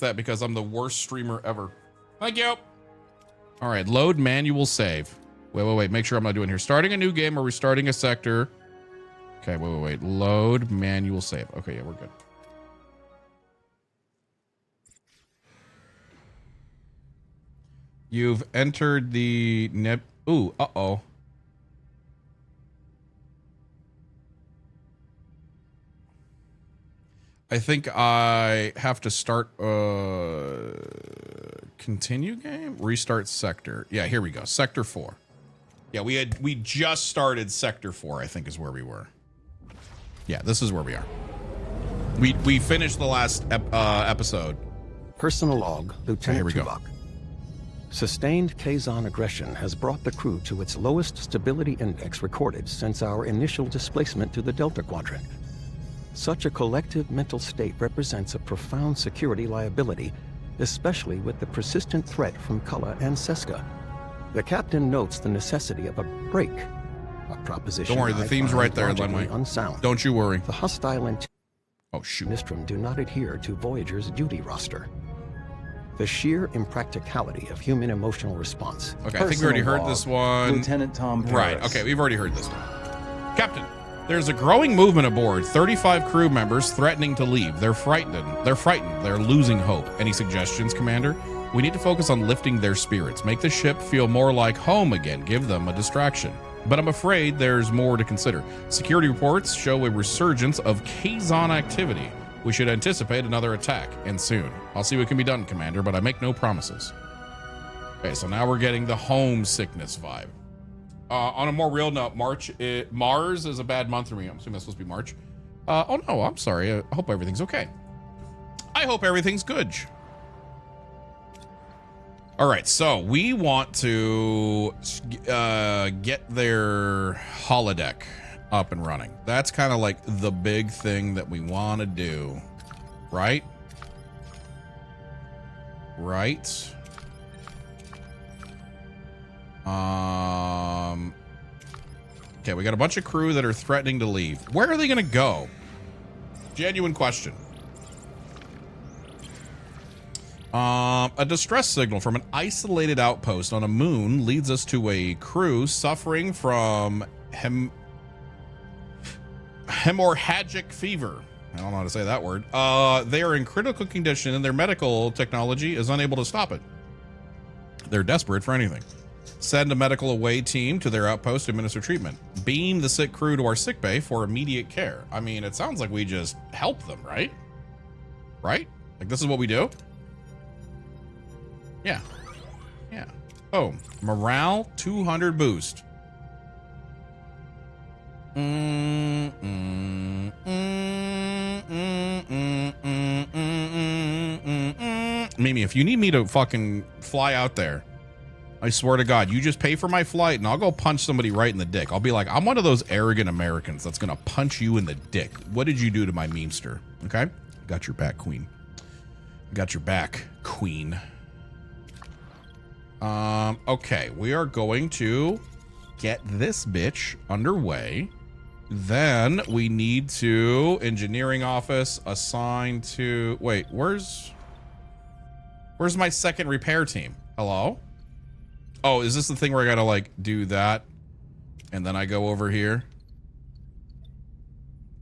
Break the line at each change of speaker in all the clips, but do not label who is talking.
that because I'm the worst streamer ever. Thank you. All right, load manual save. Wait. Make sure I'm not doing here. Starting a new game or restarting a sector. Okay, wait. Load manual save. Okay, yeah, we're good. You've entered the Ooh, uh-oh. I think I have to start continue game, restart sector. Yeah, here we go. Sector 4. Yeah, we just started sector 4, I think is where we were. Yeah, this is where we are. We finished the last episode.
Personal log, Lieutenant
Here we go.
Tuvok. Sustained Kazon aggression has brought the crew to its lowest stability index recorded since our initial displacement to the Delta Quadrant. Such a collective mental state represents a profound security liability, especially with the persistent threat from Cullah and Seska. The captain notes the necessity of a break, a proposition.
Don't worry, the theme's right there,
logically
Lenway.
unsound.
Don't you worry.
The hostile
Oh shoot.
Nistrum do not adhere to Voyager's duty roster. The sheer impracticality of human emotional response.
Okay, I think we already heard this one.
Lieutenant Tom Paris.
Right, okay, we've already heard this one. Captain, there's a growing movement aboard. 35 crew members threatening to leave. They're frightened. They're losing hope. Any suggestions, Commander? We need to focus on lifting their spirits. Make the ship feel more like home again. Give them a distraction. But I'm afraid there's more to consider. Security reports show a resurgence of Kazon activity. We should anticipate another attack, and soon. I'll see what can be done, Commander, but I make no promises. Okay, so now we're getting the homesickness vibe. On a more real note, Mars is a bad month for me. I'm assuming that's supposed to be March. Oh no, I'm sorry. I hope everything's okay. I hope everything's good. All right, so we want to get their holodeck up and running. That's kind of like the big thing that we want to do, right? Right. Okay, we got a bunch of crew that are threatening to leave. Where are they going to go? Genuine question. A distress signal from an isolated outpost on a moon leads us to a crew suffering from hemorrhagic fever. I don't know how to say that word. They are in critical condition and their medical technology is unable to stop it. They're desperate for anything. Send a medical away team to their outpost to administer treatment. Beam the sick crew to our sickbay for immediate care. I mean, it sounds like we just help them, right? Right? Like this is what we do? Yeah. Yeah. Oh, morale 200 boost. Mimi, if you need me to fucking fly out there, I swear to God, you just pay for my flight and I'll go punch somebody right in the dick. I'll be like, I'm one of those arrogant Americans that's gonna punch you in the dick. What did you do to my memester? Okay? Got your back, Queen. Got your back, Queen. Okay, we are going to get this bitch underway. Then we need to engineering office assign to wait, where's my second repair team? Hello? Oh, is this the thing where I gotta like do that and then I go over here?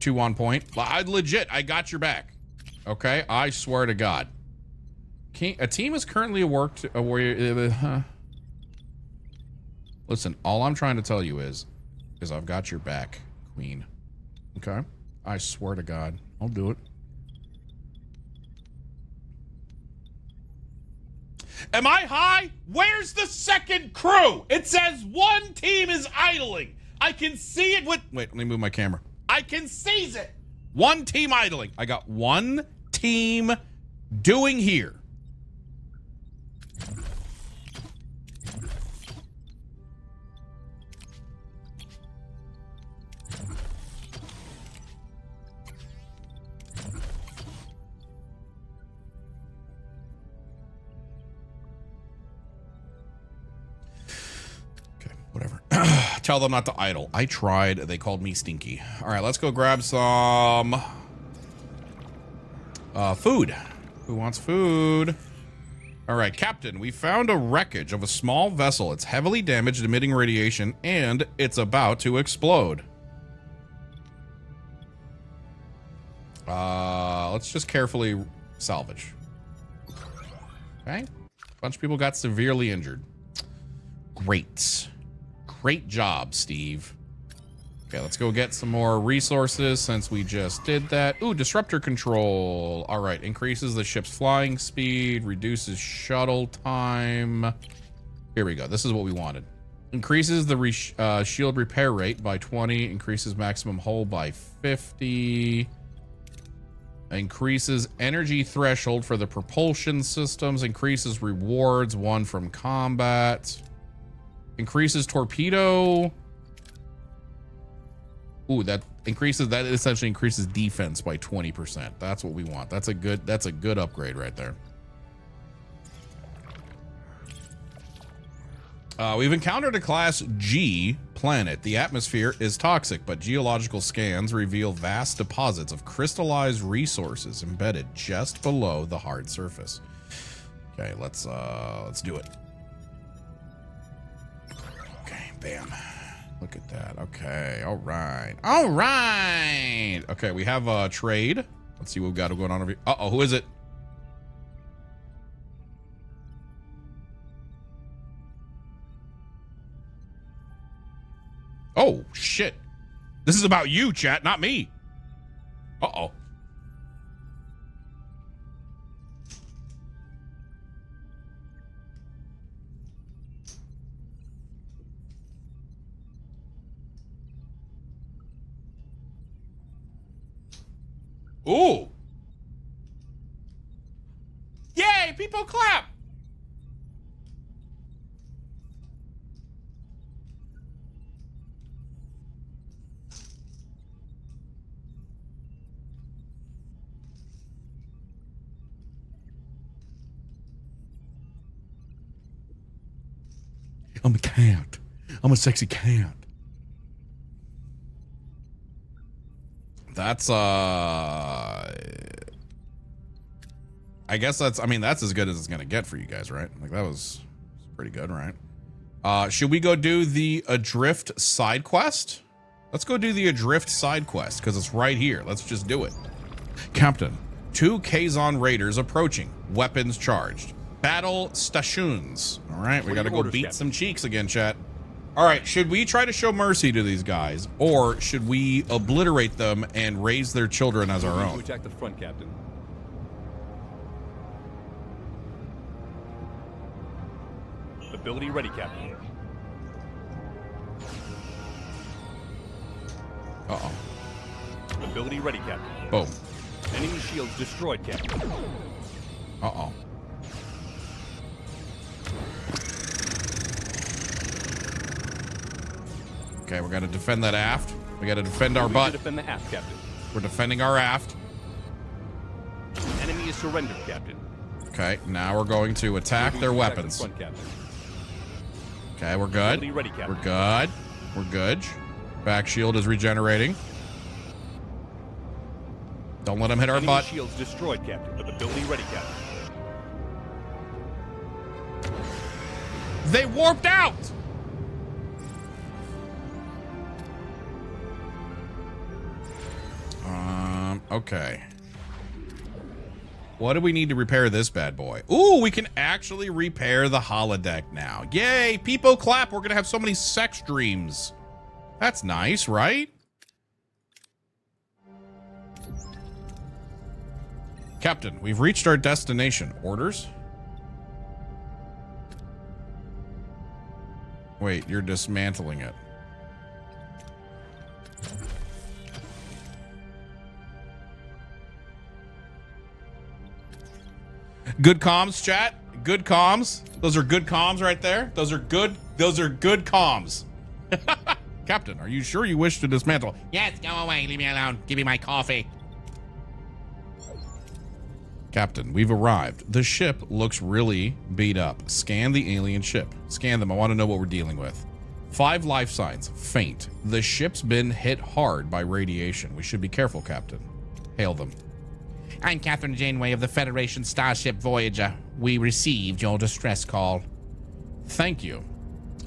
2 on point. I legit, I got your back. Okay, I swear to God. A team is currently worked. Listen, all I'm trying to tell you is I've got your back, Queen. Okay, I swear to God, I'll do it. Am I high? Where's the second crew? It says one team is idling. I can see it with. Wait, let me move my camera. I can seize it. One team idling. I got one team doing here. Whatever. Tell them not to idle. I tried. They called me stinky. All right, let's go grab some food. Who wants food? All right, Captain, we found a wreckage of a small vessel. It's heavily damaged, emitting radiation, and it's about to explode. Let's just carefully salvage. Okay. A bunch of people got severely injured. Great. Great job, Steve. Okay, let's go get some more resources since we just did that. Ooh, disruptor control. All right, increases the ship's flying speed, reduces shuttle time. Here we go. This is what we wanted. Increases the shield repair rate by 20, increases maximum hull by 50. Increases energy threshold for the propulsion systems, increases rewards, 1 from combat. Increases torpedo. Ooh, that essentially increases defense by 20%. That's what we want. That's a good upgrade right there. We've encountered a class G planet. The atmosphere is toxic, but geological scans reveal vast deposits of crystallized resources embedded just below the hard surface. Okay, let's do it. Okay, bam. Look at that. Okay, all right. All right. Okay, we have a trade. Let's see what we've got going on over here. Uh-oh, who is it? Oh, shit. This is about you, chat, not me. Uh-oh. Ooh. Yay, people clap. I'm a cat. I'm a sexy cat. That's I guess that's as good as it's gonna get for you guys, right? Like that was pretty good, right? Should we go do the Adrift side quest? Let's go do the Adrift side quest because it's right here. Let's just do it. Captain, 2 Kazon raiders approaching, weapons charged. Battle stations. All right, we gotta go beat some cheeks again, chat. All right, should we try to show mercy to these guys, or should we obliterate them and raise their children as our own?
Attack the front, Captain. Ability ready, Captain.
Uh-oh.
Ability ready, Captain.
Boom.
Enemy shields destroyed, Captain.
Uh-oh. Okay, we got to defend that aft. We got to defend our butt.
Defend the aft, Captain.
We're defending our aft.
Enemy is surrendered, Captain.
Okay, now we're going to attack their weapons.
Front, Captain.
Okay, we're good.
Ready, Captain.
We're good. We're good. Back shield is regenerating. Don't let them hit our butt.
Shields destroyed, Captain. Ability ready, Captain.
They warped out. Okay. What do we need to repair this bad boy? Ooh, we can actually repair the holodeck now. Yay, people clap. We're going to have so many sex dreams. That's nice, right? Captain, we've reached our destination. Orders? Wait, you're dismantling it. Good comms, chat. Good comms. Those are good comms right there. Those are good comms. Captain, are you sure you wish to dismantle?
Yes, go away. Leave me alone. Give me my coffee.
Captain, we've arrived. The ship looks really beat up. Scan the alien ship. Scan them. I want to know what we're dealing with. 5 life signs. Faint. The ship's been hit hard by radiation. We should be careful, Captain. Hail them.
I'm Catherine Janeway of the Federation Starship Voyager. We received your distress call.
Thank you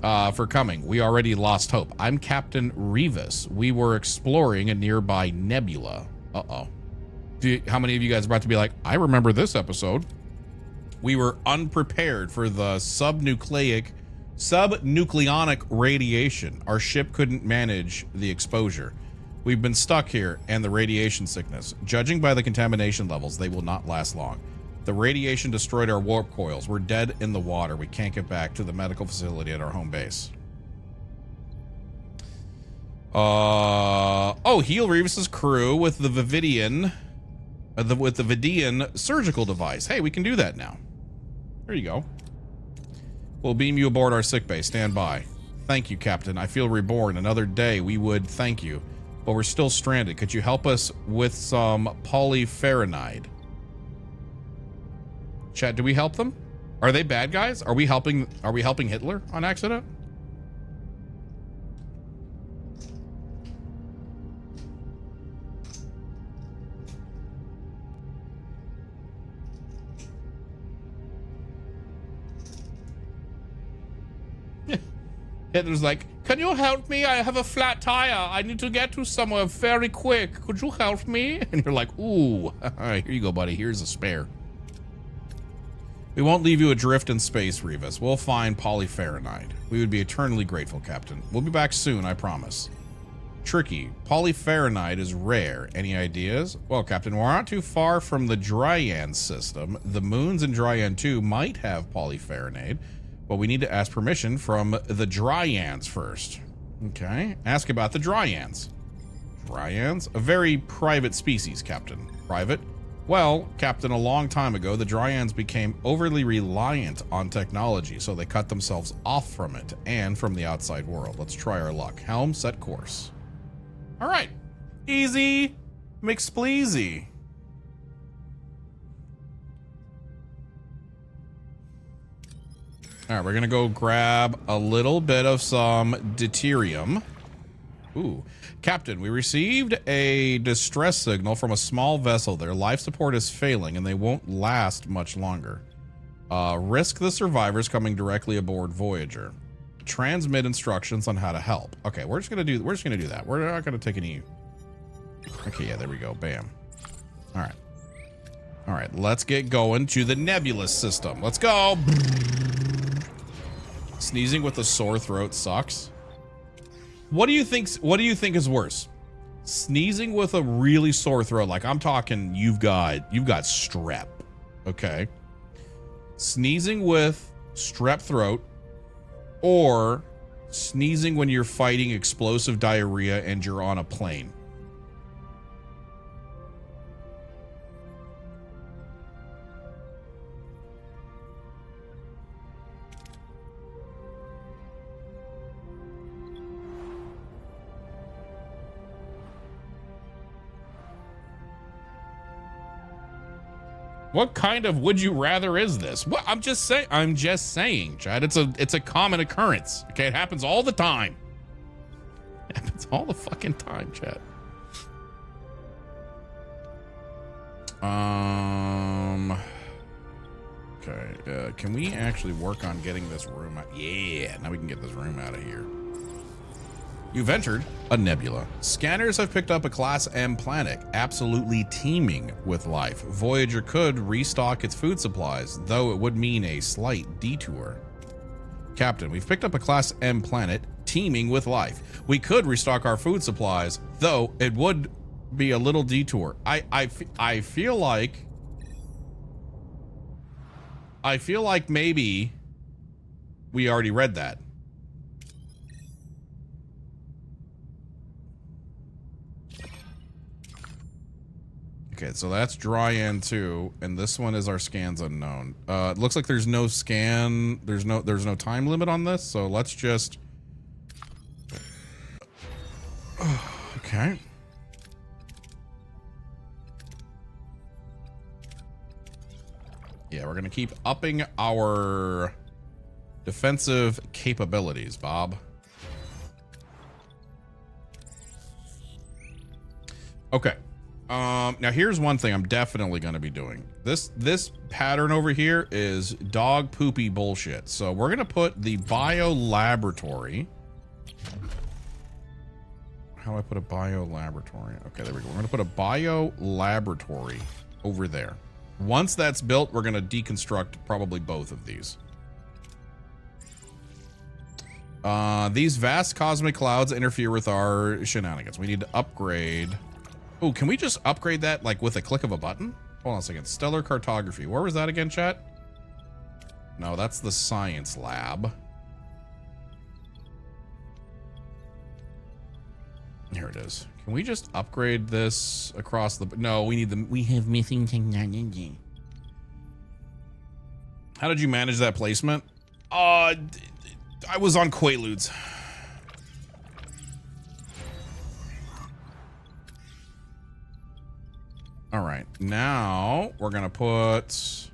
for coming. We already lost hope. I'm Captain Revis. We were exploring a nearby nebula. Uh-oh. How many of you guys are about to be like, I remember this episode? We were unprepared for the subnucleonic radiation. Our ship couldn't manage the exposure. We've been stuck here and the radiation sickness. Judging by the contamination levels, they will not last long. The radiation destroyed our warp coils. We're dead in the water. We can't get back to the medical facility at our home base. Heal Revis's crew with the Vividian surgical device. Hey, we can do that now. There you go. We'll beam you aboard our sickbay. Stand by. Thank you, Captain. I feel reborn. Another day, we would thank you. But we're still stranded. Could you help us with some polyferronide? Chat, do we help them? Are they bad guys? Are we helping Hitler on accident? Hitler's like, can you help me? I have a flat tire. I need to get to somewhere very quick. Could you help me? And you're like, ooh, here you go, buddy. Here's a spare. We won't leave you adrift in space, Revis. We'll find polyferronide. We would be eternally grateful, Captain. We'll be back soon, I promise. Tricky. Polyferronide is rare. Any ideas? Well, Captain, we're not too far from the Dryan system. The moons in Dryan 2 might have polyferronide, but we need to ask permission from the Dryans first. Okay. Ask about the Dryans. Dryans? A very private species, Captain. Private? Well, Captain, a long time ago, the Dryans became overly reliant on technology, so they cut themselves off from it and from the outside world. Let's try our luck. Helm, set course. All right. Easy McSpleasy. All right, we're going to go grab a little bit of some deuterium. Ooh. Captain, we received a distress signal from a small vessel. Their life support is failing and they won't last much longer. Risk the survivors coming directly aboard Voyager. Transmit instructions on how to help. Okay, we're just gonna do that. We're not gonna take any. Okay, yeah, there we go. Bam. All right, let's get going to the nebulous system. Let's go. Sneezing with a sore throat sucks. What do you think is worse? Sneezing with a really sore throat, like I'm talking you've got strep, okay? Sneezing with strep throat, or sneezing when you're fighting explosive diarrhea and you're on a plane. What kind of would you rather is this? What I'm just saying, Chad. It's a common occurrence. Okay, it happens all the time. It happens all the fucking time, Chad. Okay, can we actually work on getting this room out? Yeah, now we can get this room out of here. You've entered a nebula. Scanners have picked up a Class M planet, absolutely teeming with life. Voyager could restock its food supplies, though it would mean a slight detour. Captain, we've picked up a Class M planet, teeming with life. We could restock our food supplies, though it would be a little detour. I feel like maybe we already read that. Okay, so that's Dryan 2, and this one is our scans unknown. It looks like there's no scan, there's no time limit on this, so let's just okay. Yeah, we're gonna keep upping our defensive capabilities, Bob. Okay. Now here's one thing I'm definitely going to be doing. This pattern over here is dog poopy bullshit. So we're going to put the bio laboratory. How do I put a bio laboratory? Okay, there we go. We're going to put a bio laboratory over there. Once that's built, we're going to deconstruct probably both of these. These vast cosmic clouds interfere with our shenanigans. We need to upgrade. Oh, can we just upgrade that like with a click of a button? Hold on a second. Stellar cartography. Where was that again, chat? No, that's the science lab. Here it is. Can we just upgrade this across the... No, we need the... We have missing technology. How did you manage that placement? I was on Quaaludes. All right, now we're gonna put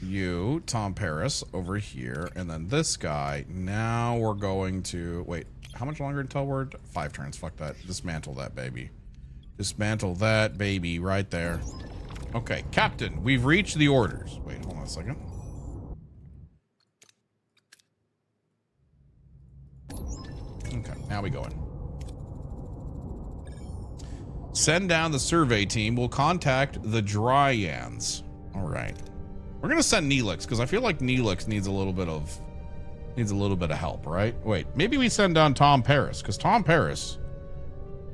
you, Tom Paris, over here, and then this guy. Now we're going to wait. How much longer until we're 5 turns? Fuck that. Dismantle that baby. Dismantle that baby right there. Okay, Captain, we've reached the orders. Wait, hold on a second. Okay, now we go in. Send down the survey team. We'll contact the Dryans. All right. We're gonna send Neelix because I feel like Neelix needs a little bit of help, right? Wait, maybe we send down Tom Paris because Tom Paris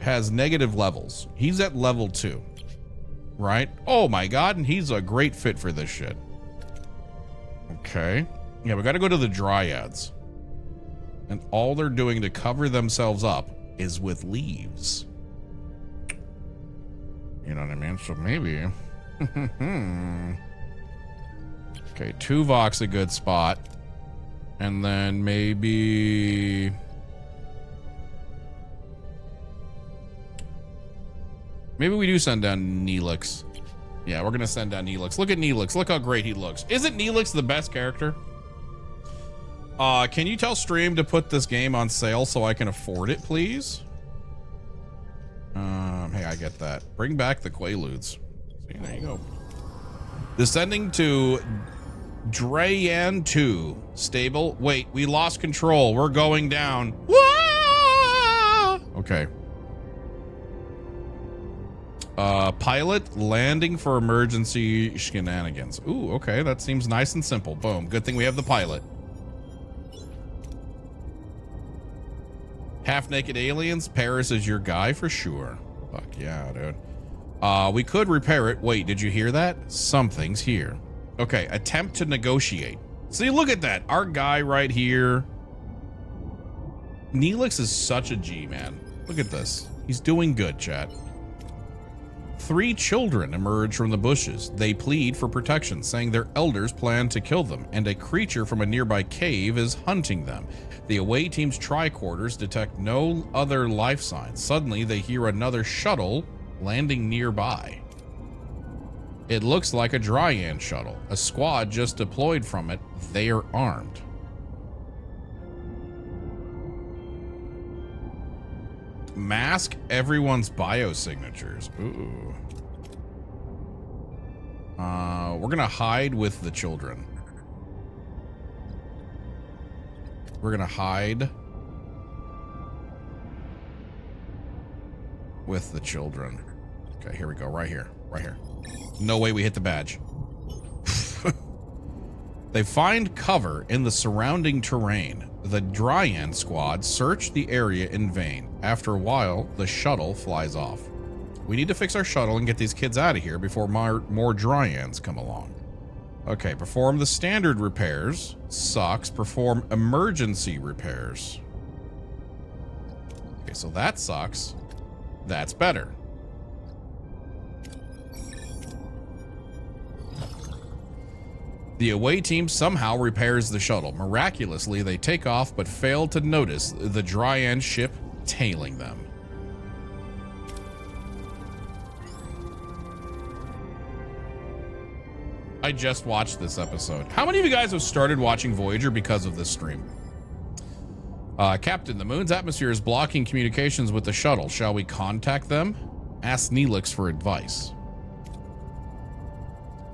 has negative levels. He's at level 2, right? Oh my God, and he's a great fit for this shit. Okay. Yeah, we got to go to the Dryads, and all they're doing to cover themselves up is with leaves. You know what I mean? So maybe. Okay, Tuvok's a good spot. And then maybe... Maybe we do send down Neelix. Yeah, we're going to send down Neelix. Look at Neelix. Look how great he looks. Isn't Neelix the best character? Can you tell Stream to put this game on sale so I can afford it, please? Hey, I get that. Bring back the Quaaludes. See, there you go. Descending to Drayan 2 stable. Wait, we lost control. We're going down. Wah! Okay. Pilot landing for emergency shenanigans. Ooh, okay. That seems nice and simple. Boom. Good thing we have the pilot. Half-naked aliens. Paris is your guy for sure. Fuck yeah, dude. We could repair it. Wait, did you hear that? Something's here. Okay, attempt to negotiate. See, look at that. Our guy right here. Neelix is such a G, man. Look at this. He's doing good, chat. 3 children emerge from the bushes. They plead for protection, saying their elders plan to kill them, and a creature from a nearby cave is hunting them. The away team's tricorders detect no other life signs. Suddenly, they hear another shuttle landing nearby. It looks like a Dryan shuttle. A squad just deployed from it. They are armed. Mask everyone's biosignatures. Ooh. We're gonna hide with the children. We're gonna hide with the children. Okay, here we go. Right here. Right here. No way we hit the badge. They find cover in the surrounding terrain. The Dryan squad search the area in vain. After a while, the shuttle flies off. We need to fix our shuttle and get these kids out of here before more Dryans come along. Okay, perform the standard repairs. Sucks. Perform emergency repairs. Okay, so that sucks. That's better. The away team somehow repairs the shuttle. Miraculously, they take off but fail to notice the Dryan ship tailing them. I just watched this episode. How many of you guys have started watching Voyager because of this stream? Captain, the moon's atmosphere is blocking communications with the shuttle. Shall we contact them? Ask Neelix for advice.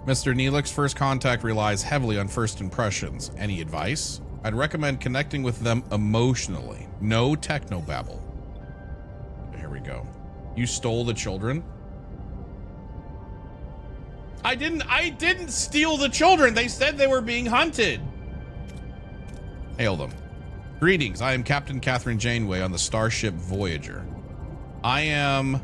Mr. Neelix, first contact relies heavily on first impressions. Any advice? I'd recommend connecting with them emotionally. No technobabble. Here we go. You stole the children? I didn't steal the children. They said they were being hunted. Hail them. Greetings. I am Captain Catherine Janeway on the starship Voyager. I am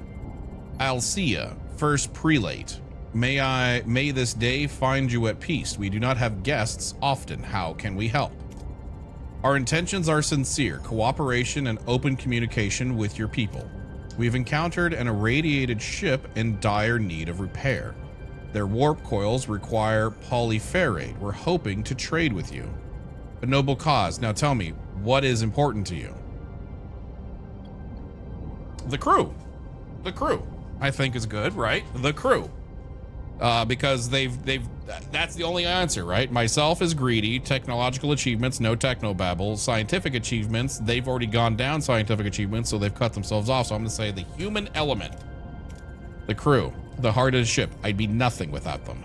Alcia, first prelate. May this day find you at peace. We do not have guests often. How can we help? Our intentions are sincere, cooperation and open communication with your people. We've encountered an irradiated ship in dire need of repair. Their warp coils require polyferrate. We're hoping to trade with you. A noble cause. Now tell me, what is important to you? The crew. The crew, I think, is good, right? The crew. Because that's the only answer, right? Myself is greedy. Technological achievements, no technobabble. Scientific achievements, they've already gone down scientific achievements, so they've cut themselves off. So I'm going to say the human element. The crew, the heart of the ship. I'd be nothing without them.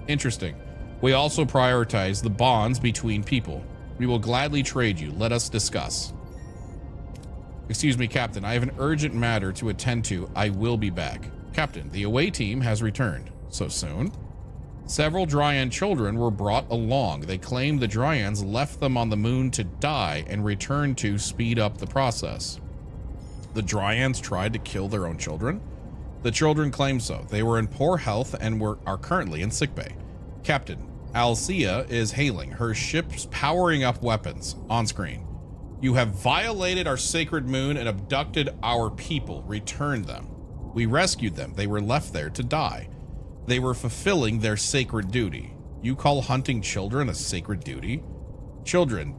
Interesting. We also prioritize the bonds between people. We will gladly trade you. Let us discuss. Excuse me, Captain. I have an urgent matter to attend to. I will be back. Captain, the away team has returned. So soon? Several Dryan children were brought along. They claim the Dryans left them on the moon to die and returned to speed up the process. The Dryans tried to kill their own children? The children claim so. They were in poor health and are currently in sickbay. Captain, Alcia is hailing. Her ship's powering up weapons on screen. You have violated our sacred moon and abducted our people. Return them. We rescued them. They were left there to die. They were fulfilling their sacred duty. You call hunting children a sacred duty? Children.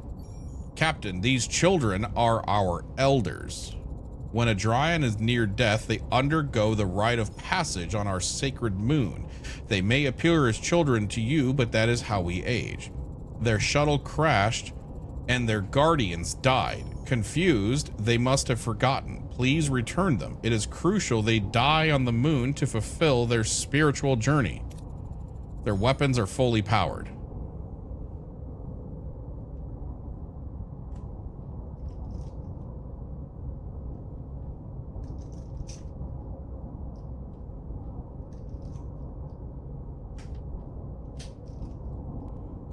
Captain, these children are our elders. When a Dryan is near death, they undergo the rite of passage on our sacred moon. They may appear as children to you, but that is how we age. Their shuttle crashed and their guardians died. Confused, they must have forgotten. Please return them. It is crucial they die on the moon to fulfill their spiritual journey. Their weapons are fully powered.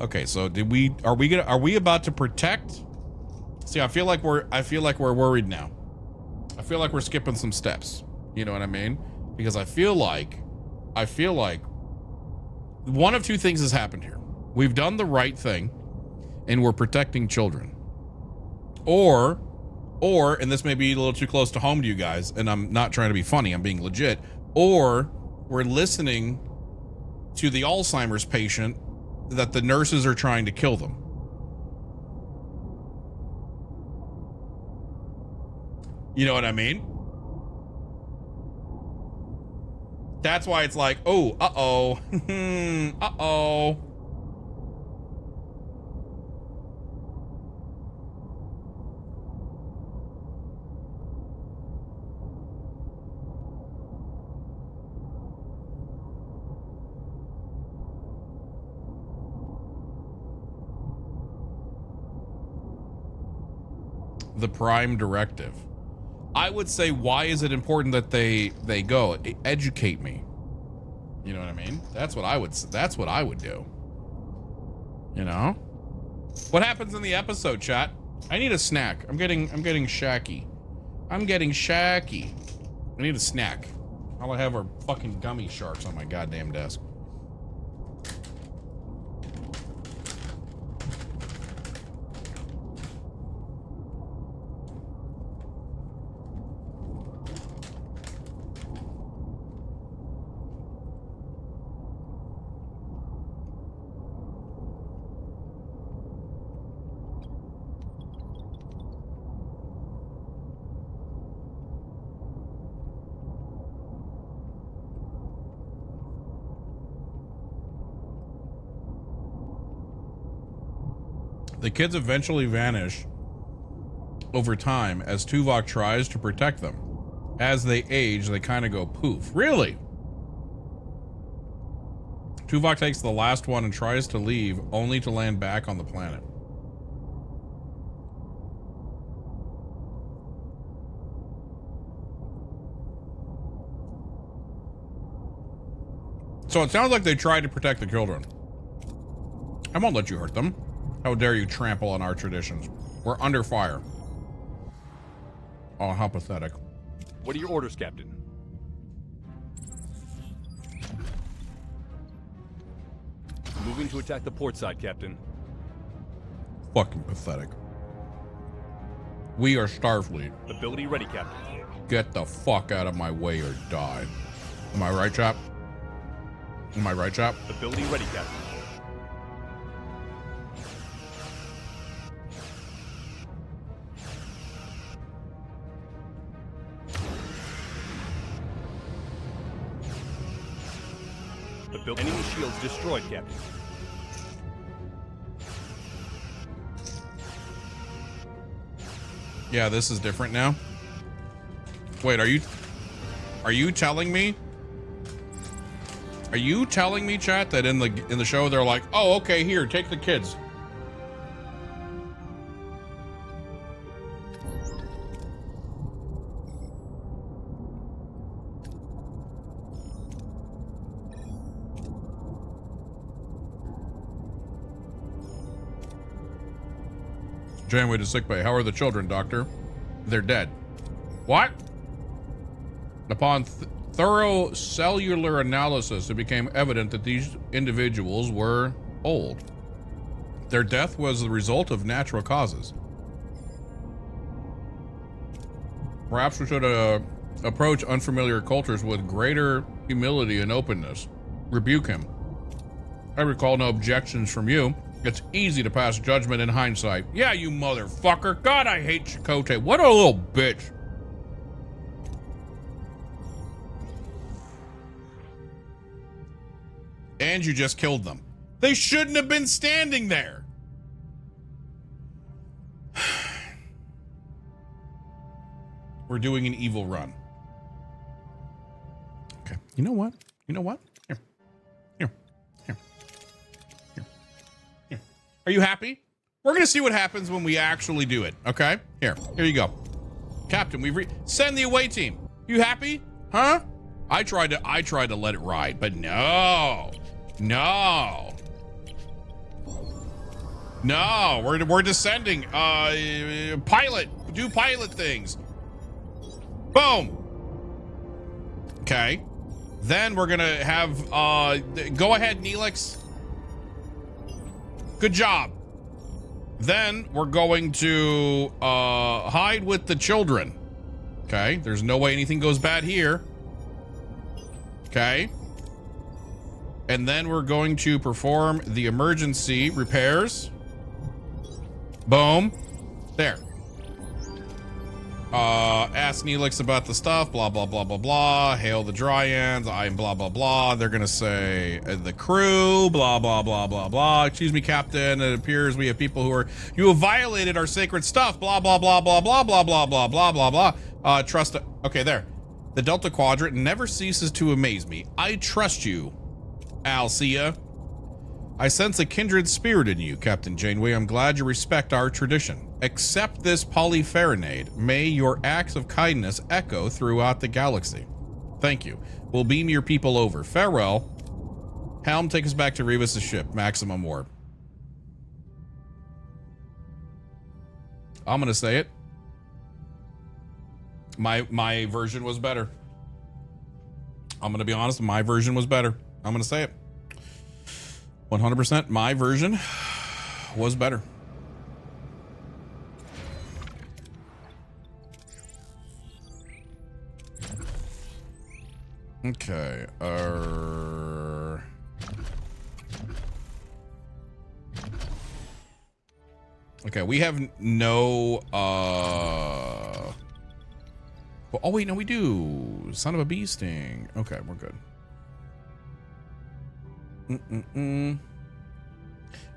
Okay, so are we about to protect? See, I feel like we're worried now. I feel like we're skipping some steps. You know what I mean? Because I feel like one of two things has happened here. We've done the right thing and we're protecting children. Or, and this may be a little too close to home to you guys, and I'm not trying to be funny, I'm being legit, or we're listening to the Alzheimer's patient that the nurses are trying to kill them. You know what I mean? That's why it's like, oh, uh-oh. Uh-oh. The Prime Directive. I would say, why is it important that they go? Educate me. You know what I mean? That's what I would do. You know? What happens in the episode, chat? I need a snack. I'm getting shaky. I'm getting shaky. I need a snack. All I have are fucking gummy sharks on my goddamn desk. The kids eventually vanish over time as Tuvok tries to protect them. As they age, they kind of go poof. Really? Tuvok takes the last one and tries to leave, only to land back on the planet. So it sounds like they tried to protect the children. I won't let you hurt them. How dare you trample on our traditions? We're under fire. Oh, how pathetic.
What are your orders, Captain? Moving to attack the port side, Captain.
Fucking pathetic. We are Starfleet.
Ability ready, Captain.
Get the fuck out of my way or die. Am I right, chap? Am I right, chap?
Ability ready, Captain. Enemy shields destroyed, Captain.
Yeah, this is different now. Wait, are you telling me? Are you telling me, chat, that in the show they're like, "Oh, okay, here, take the kids." Janeway to sickbay. How are the children, Doctor? They're dead. What? Upon thorough cellular analysis, it became evident that these individuals were old. Their death was the result of natural causes. Perhaps we should approach unfamiliar cultures with greater humility and openness. Rebuke him. I recall no objections from you. It's easy to pass judgment in hindsight. Yeah, you motherfucker. God, I hate Chakotay. What a little bitch. And you just killed them. They shouldn't have been standing there. We're doing an evil run. Okay. You know what? You know what? Here. Here. Here. Here. Here. Are you happy? We're going to see what happens when we actually do it. Okay? Here. Here you go. Captain, send the away team. You happy? Huh? I tried to let it ride, but no. No. No, we're descending. Pilot. Do pilot things. Boom. Okay. Then we're gonna have go ahead, Neelix. Good job. Then we're going to hide with the children. Okay, there's no way anything goes bad here. Okay. And then we're going to perform the emergency repairs. Boom. There. Ask Neelix about the stuff, blah, blah, blah, blah, blah. Hail the Dryans, I'm blah, blah, blah. They're gonna say the crew, blah, blah, blah, blah, blah. Excuse me, Captain, it appears we have people you have violated our sacred stuff, blah, blah, blah, blah, blah, blah, blah, blah, blah, blah, blah. Okay, there. The Delta Quadrant never ceases to amaze me. I trust you, Alcia. I sense a kindred spirit in you, Captain Janeway. I'm glad you respect our tradition. Accept this polyfarinade. May your acts of kindness echo throughout the galaxy. Thank you. We'll beam your people over. Farewell. Helm, take us back to Revis's ship. Maximum warp. I'm gonna say it. My version was better. I'm gonna be honest, my version was better. I'm gonna say it. 100% my version was better. Okay. Okay, we have no oh wait, no we do. Son of a bee sting. Okay, we're good.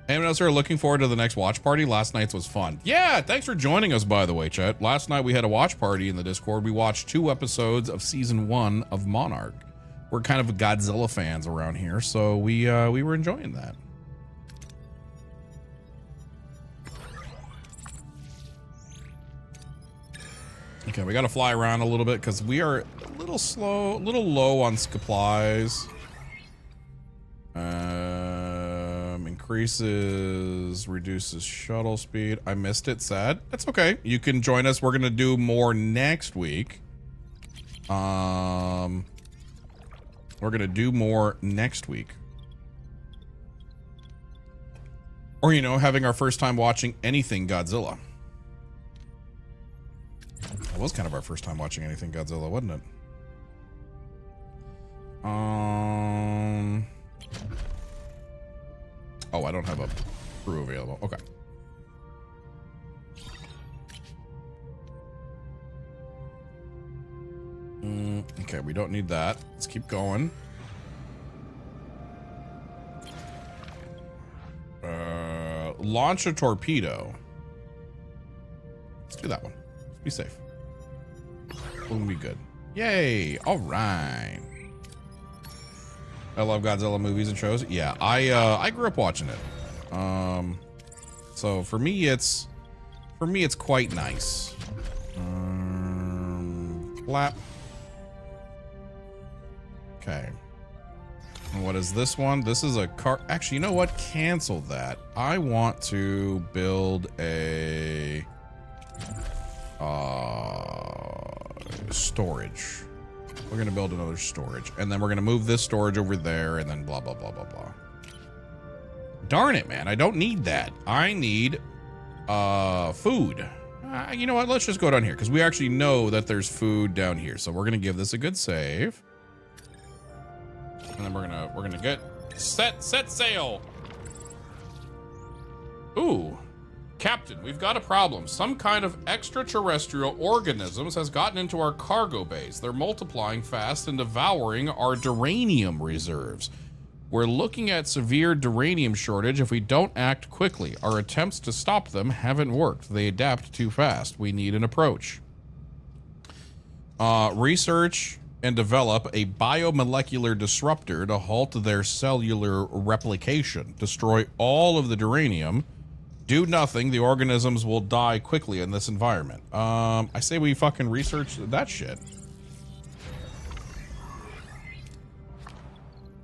Anyone else who are looking forward to the next watch party? Last night's was fun. Yeah, thanks for joining us, by the way, chat. Last night we had a watch party in the Discord. We watched 2 episodes of season 1 of Monarch. We're kind of Godzilla fans around here, so we were enjoying that. Okay, we got to fly around a little bit because we are a little slow, a little low on supplies. Increases, reduces shuttle speed. I missed it, sad. That's okay. You can join us. We're going to do more next week. We're going to do more next week. Or, you know, having our first time watching anything Godzilla. It was kind of our first time watching anything Godzilla, wasn't it? Oh, I don't have a crew available. Okay. Okay, we don't need that. Let's keep going. Launch a torpedo. Let's do that one. Let's be safe. We'll be good. Yay! All right. I love Godzilla movies and shows. Yeah, I grew up watching it. So for me it's quite nice. Clap. Okay. And what is this one? This is a car. Actually, you know what? Cancel that. I want to build a storage. We're going to build another storage, and then we're going to move this storage over there, and then blah, blah, blah, blah, blah. Darn it, man. I don't need that. I need food. You know what? Let's just go down here, because we actually know that there's food down here. So we're going to give this a good save. And then we're going to get set sail. Ooh. Captain, we've got a problem. Some kind of extraterrestrial organisms has gotten into our cargo base. They're multiplying fast and devouring our duranium reserves. We're looking at severe duranium shortage if we don't act quickly. Our attempts to stop them haven't worked. They adapt too fast. We need an approach. Research and develop a biomolecular disruptor to halt their cellular replication. Destroy all of the duranium. Do nothing, the organisms will die quickly in this environment. I say we fucking research that shit.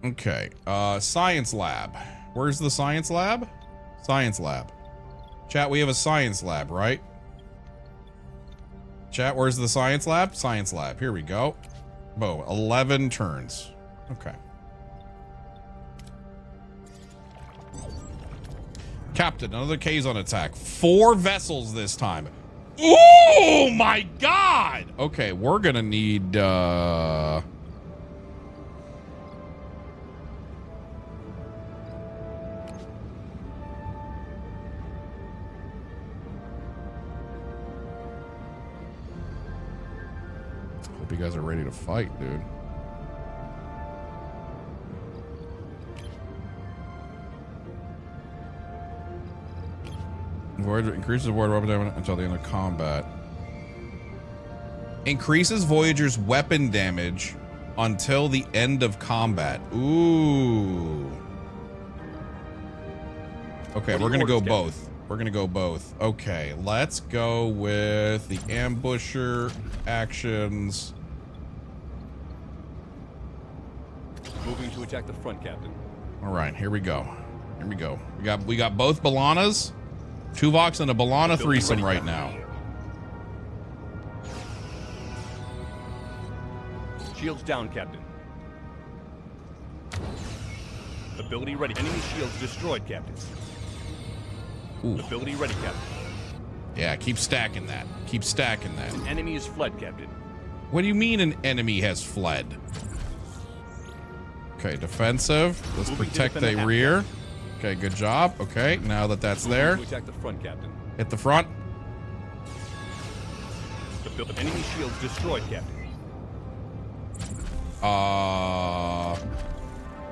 Okay, science lab. Where's the science lab? Science lab. Chat, we have a science lab, right? Chat, where's the science lab? Science lab, here we go. Boom, 11 turns. Okay. Captain, another Kazon attack. 4 vessels this time. Oh my god! Okay, we're gonna need hope you guys are ready to fight, dude. Voyager increases Voyager weapon damage until the end of combat. Increases Voyager's weapon damage until the end of combat. Ooh. Okay, we're gonna go both. We're gonna go both. Okay, let's go with the ambusher actions.
Moving to attack the front, Captain.
All right, here we go. Here we go. We got both Balanas. Tuvok's in a Balana threesome right now.
Shields down, Captain. Ability ready. Enemy shields destroyed, Captain.
Ooh.
Ability ready, Captain.
Yeah, keep stacking that. Keep stacking that.
An enemy is fled, Captain.
What do you mean an enemy has fled? Okay, defensive. Let's protect the rear. Okay, good job. Okay, now that that's there.
To attack the front, Captain.
Hit the front.
The enemy shields destroyed, Captain.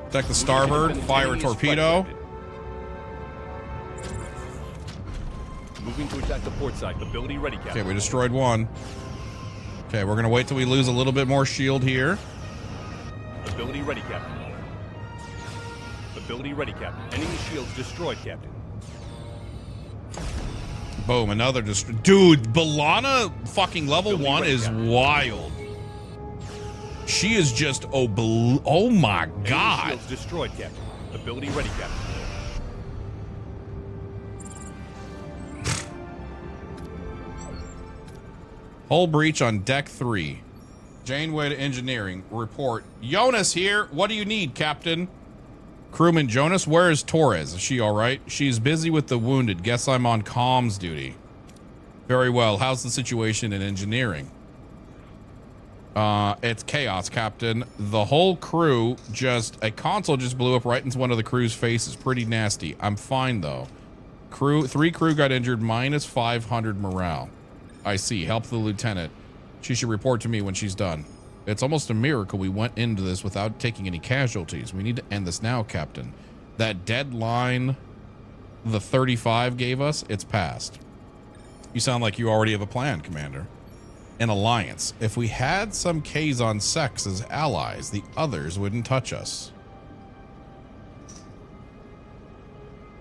Protect the starboard. Fire a torpedo.
Moving to attack the port side. Ability ready, Captain.
Okay, we destroyed one. Okay, we're gonna wait till we lose a little bit more shield here.
Ability ready, Captain. Ability ready, Captain. Enemy shields destroyed, Captain.
Boom, another dude, Balana fucking level
Ability
1
ready,
is
Captain.
wild. She is just oh my
Enemy
god.
shields destroyed, Captain. Ability ready, Captain.
Hull breach on deck 3. Janeway to engineering. Report. Jonas here. What do you need, Captain? Crewman Jonas, where is Torres? Is she all right? She's busy with the wounded. Guess I'm on comms duty. Very well. How's the situation in engineering? It's chaos, Captain. The whole crew a console just blew up right into one of the crew's faces. Pretty nasty. I'm fine, though. 3 crew got injured, minus 500 morale. I see. Help the lieutenant. She should report to me when she's done. It's almost a miracle we went into this without taking any casualties. We need to end this now, Captain. That deadline the 35 gave us, it's passed. You sound like you already have a plan, Commander. An alliance. If we had some Kazon sects as allies, the others wouldn't touch us.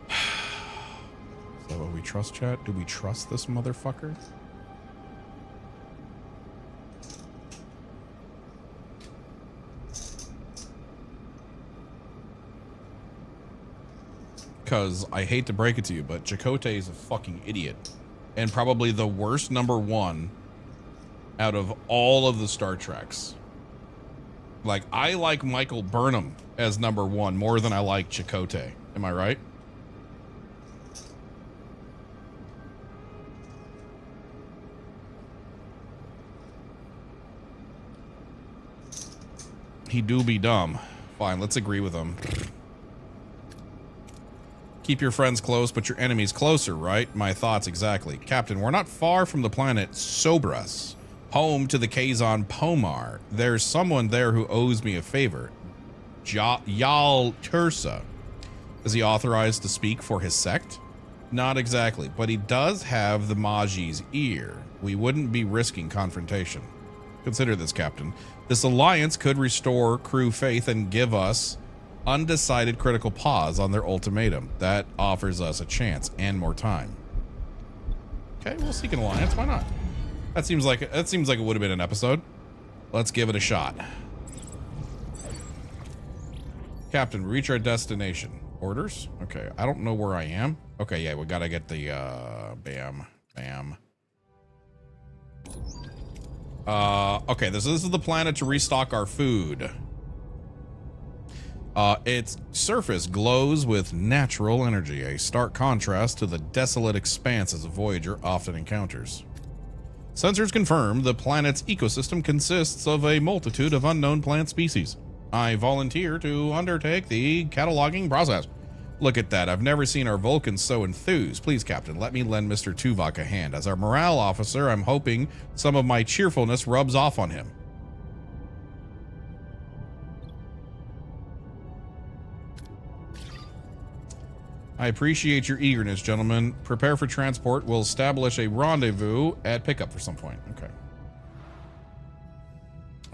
Is that what we trust, chat? Do we trust this motherfucker? Because I hate to break it to you, but Chakotay is a fucking idiot. And probably the worst #1 out of all of the Star Treks. Like, I like Michael Burnham as #1 more than I like Chakotay. Am I right? He do be dumb. Fine, let's agree with him. Keep your friends close, but your enemies closer, right? My thoughts exactly. Captain, we're not far from the planet Sobras, home to the Kazon Pomar. There's someone there who owes me a favor. Yal Tursa. Is he authorized to speak for his sect? Not exactly, but he does have the Maji's ear. We wouldn't be risking confrontation. Consider this, Captain. This alliance could restore crew faith and give us undecided critical pause on their ultimatum. That offers us a chance and more time. Okay, we'll seek an alliance. Why not? That seems like it would have been an episode. Let's give it a shot. Captain, reach our destination. Orders? Okay, I don't know where I am. Okay, yeah, we gotta get the bam. Okay, this is the planet to restock our food. Its surface glows with natural energy, a stark contrast to the desolate expanses a Voyager often encounters. Sensors confirm the planet's ecosystem consists of a multitude of unknown plant species. I volunteer to undertake the cataloging process. Look at that. I've never seen our Vulcans so enthused. Please, Captain, let me lend Mr. Tuvok a hand. As our morale officer, I'm hoping some of my cheerfulness rubs off on him. I appreciate your eagerness, gentlemen. Prepare for transport. We'll establish a rendezvous at pickup for some point. Okay.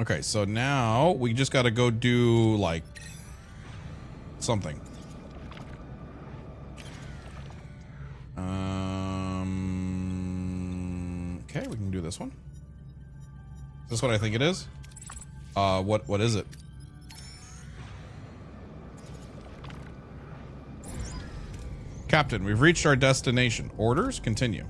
Okay, so now we just got to go do, like, something. Okay, we can do this one. Is this what I think it is? What is it? Captain, we've reached our destination. Orders? Continue.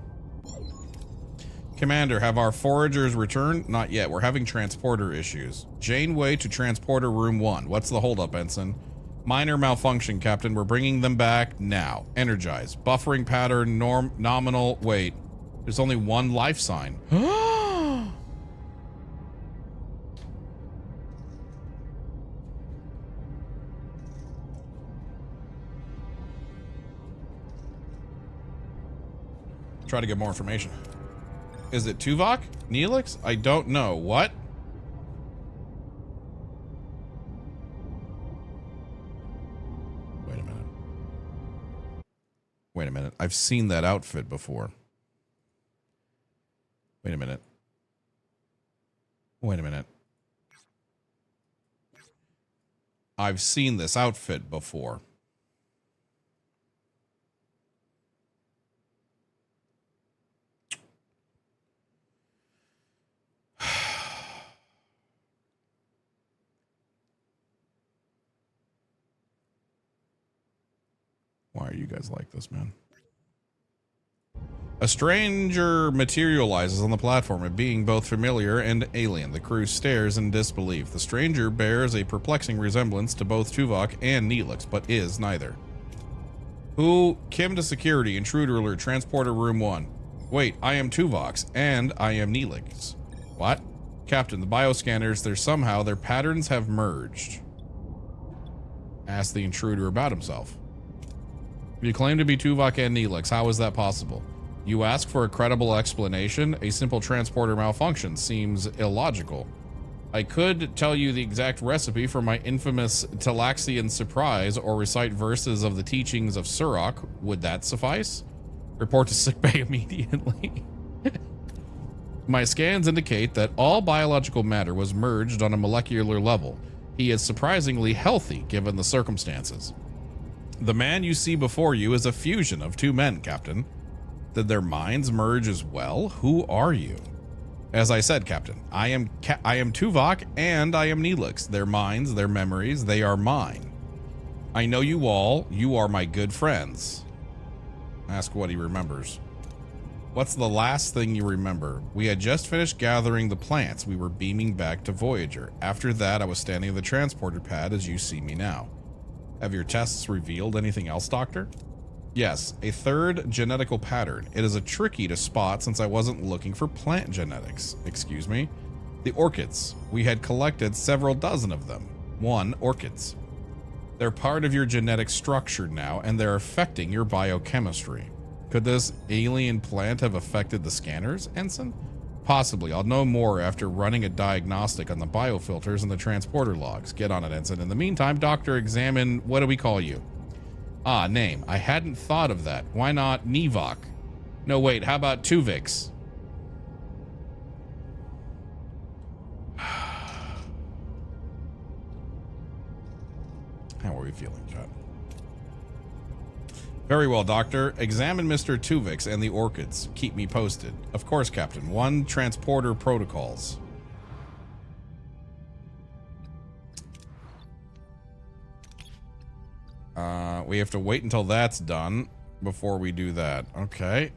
Commander, have our foragers returned? Not yet. We're having transporter issues. Janeway to transporter room 1. What's the holdup, Ensign? Minor malfunction, Captain. We're bringing them back now. Energize. Buffering pattern, nominal. Wait. There's only one life sign. Try to get more information. Is it Tuvok? Neelix? I don't know. What? Wait a minute. I've seen that outfit before. Wait a minute. Wait a minute. I've seen this outfit before. Why are you guys like this, man? A stranger materializes on the platform, a being both familiar and alien. The crew stares in disbelief. The stranger bears a perplexing resemblance to both Tuvok and Neelix, but is neither. Who? Kim to security. Intruder alert. Transporter room 1. Wait, I am Tuvok, and I am Neelix. What? Captain, the bioscanners, their patterns have merged. Ask the intruder about himself. You claim to be Tuvok and Neelix. How is that possible? You ask for a credible explanation. A simple transporter malfunction seems illogical. I could tell you the exact recipe for my infamous Talaxian surprise or recite verses of the teachings of Surak. Would that suffice? Report to sickbay immediately. My scans indicate that all biological matter was merged on a molecular level. He is surprisingly healthy given the circumstances. The man you see before you is a fusion of two men, Captain. Did their minds merge as well? Who are you? As I said, Captain, I am Tuvok and I am Neelix. Their minds, their memories, they are mine. I know you all. You are my good friends. Ask what he remembers. What's the last thing you remember? We had just finished gathering the plants. We were beaming back to Voyager. After that, I was standing on the transporter pad as you see me now. Have your tests revealed anything else, Doctor? Yes, a third genetical pattern. It is a tricky to spot since I wasn't looking for plant genetics. Excuse me? The orchids. We had collected several dozen of them. 1 orchids. They're part of your genetic structure now, and they're affecting your biochemistry. Could this alien plant have affected the scanners, Ensign? Possibly. I'll know more after running a diagnostic on the biofilters and the transporter logs. Get on it, Ensign. In the meantime, Doctor, examine... What do we call you? Ah, name. I hadn't thought of that. Why not Nevok? No, wait. How about Tuvix? How are we feeling, John? Very well, Doctor. Examine Mr. Tuvix and the orchids. Keep me posted. Of course, Captain. 1 transporter protocols. We have to wait until that's done before we do that. Okay.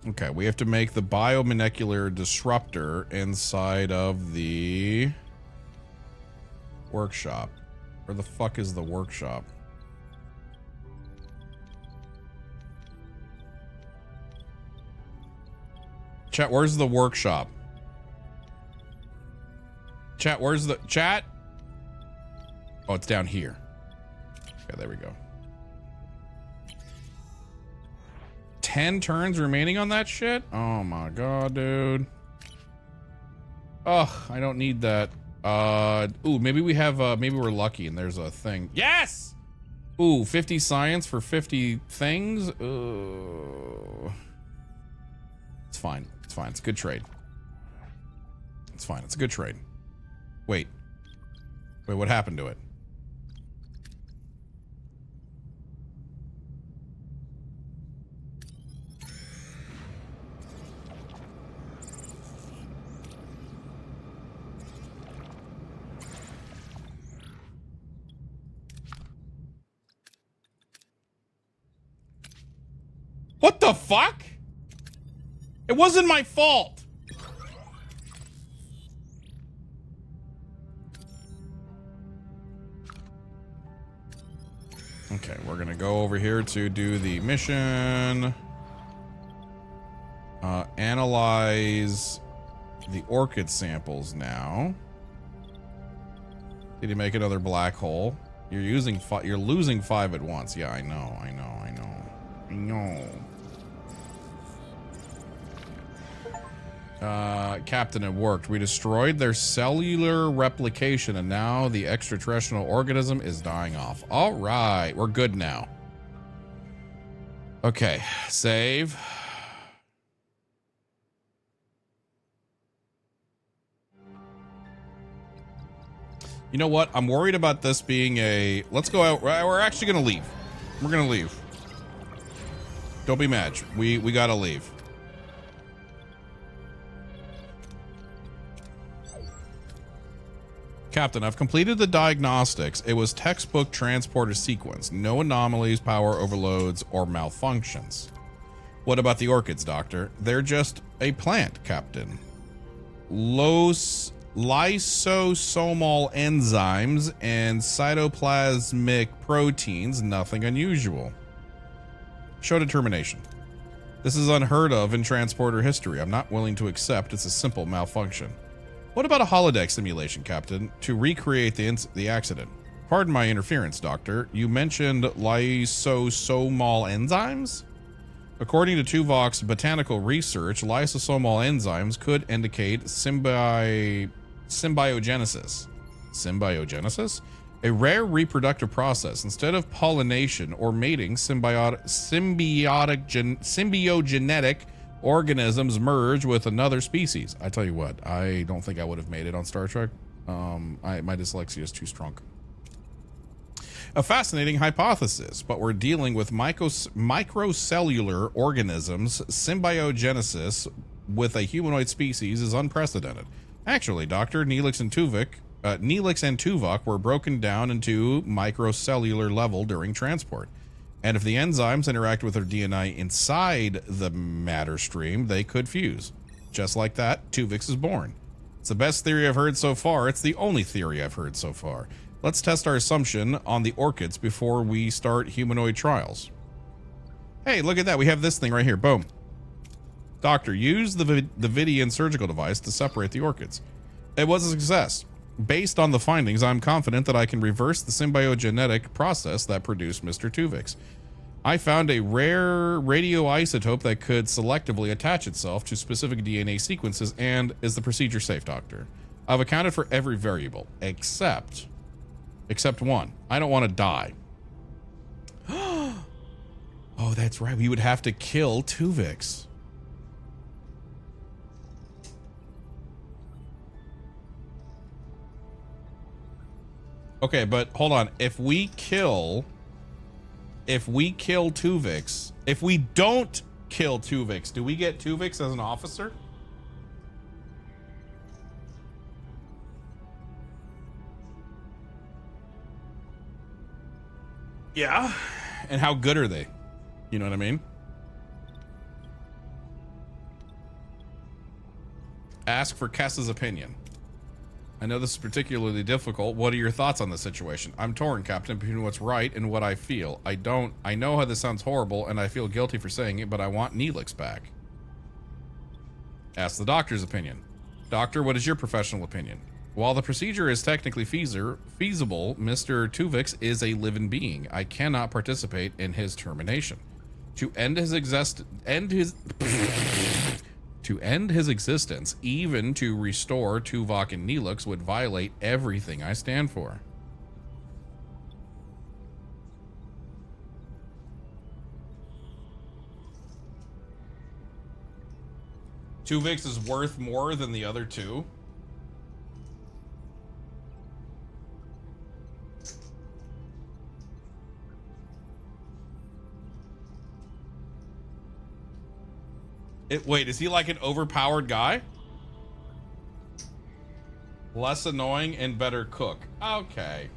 Okay, we have to make the biomolecular disruptor inside of the workshop. Where the fuck is the workshop? Chat, where's the workshop? Chat, where's the chat? Oh, it's down here. Okay, there we go. 10 turns remaining on that shit? Oh my god, dude. Oh, I don't need that. Ooh, maybe we have, maybe we're lucky and there's a thing. Yes! Ooh, 50 science for 50 things? It's fine. It's fine. It's a good trade. It's fine. It's a good trade. Wait. Wait, what happened to it? What the fuck? It wasn't my fault. Okay, we're gonna go over here to do the mission. Analyze the orchid samples now. Did he make another black hole? You're losing 5 at once. Yeah, I know. Captain, it worked. We destroyed their cellular replication, and now the extraterrestrial organism is dying off. All right, we're good now. Okay, save. You know what? I'm worried about this being a... Let's go out. We're actually going to leave. We're going to leave. Don't be mad. We got to leave. Captain, I've completed the diagnostics. It was textbook transporter sequence. No anomalies, power overloads, or malfunctions. What about the orchids, Doctor? They're just a plant, Captain. Lysosomal enzymes and cytoplasmic proteins, nothing unusual. Show determination. This is unheard of in transporter history. I'm not willing to accept it's a simple malfunction. What about a holodeck simulation, Captain, to recreate the accident? Pardon my interference, Doctor. You mentioned lysosomal enzymes? According to Tuvok's botanical research, lysosomal enzymes could indicate symbiogenesis. Symbiogenesis? A rare reproductive process. Instead of pollination or mating, symbiogenetic organisms merge with another species. I tell you what, I don't think I would have made it on Star Trek. My dyslexia is too strong. A fascinating hypothesis, but we're dealing with microcellular organisms. Symbiogenesis with a humanoid species is unprecedented. Actually, Dr. Neelix and Tuvok were broken down into microcellular level during transport. And if the enzymes interact with their DNA inside the matter stream, they could fuse. Just like that, Tuvix is born. It's the best theory I've heard so far. It's the only theory I've heard so far. Let's test our assumption on the orchids before we start humanoid trials. Hey, look at that. We have this thing right here. Boom. Doctor, use the Vidian surgical device to separate the orchids. It was a success. Based on the findings, I'm confident that I can reverse the symbiogenetic process that produced Mr. Tuvix. I found a rare radioisotope that could selectively attach itself to specific DNA sequences. And is the procedure safe, Doctor? I've accounted for every variable except one. I don't want to die. Oh, that's right. We would have to kill Tuvix. Okay, but hold on. If we kill Tuvix, if we don't kill Tuvix, do we get Tuvix as an officer? Yeah. And how good are they? You know what I mean? Ask for Kessa's opinion. I know this is particularly difficult. What are your thoughts on the situation? I'm torn, Captain, between what's right and what I feel. I know how this sounds horrible, and I feel guilty for saying it, but I want Neelix back. Ask the doctor's opinion. Doctor, what is your professional opinion? While the procedure is technically feasible, Mr. Tuvix is a living being. I cannot participate in his termination. To end his existence, even to restore Tuvok and Neelix, would violate everything I stand for. Tuvix is worth more than the other two. Wait, is he like an overpowered guy? Less annoying and better cook. Okay.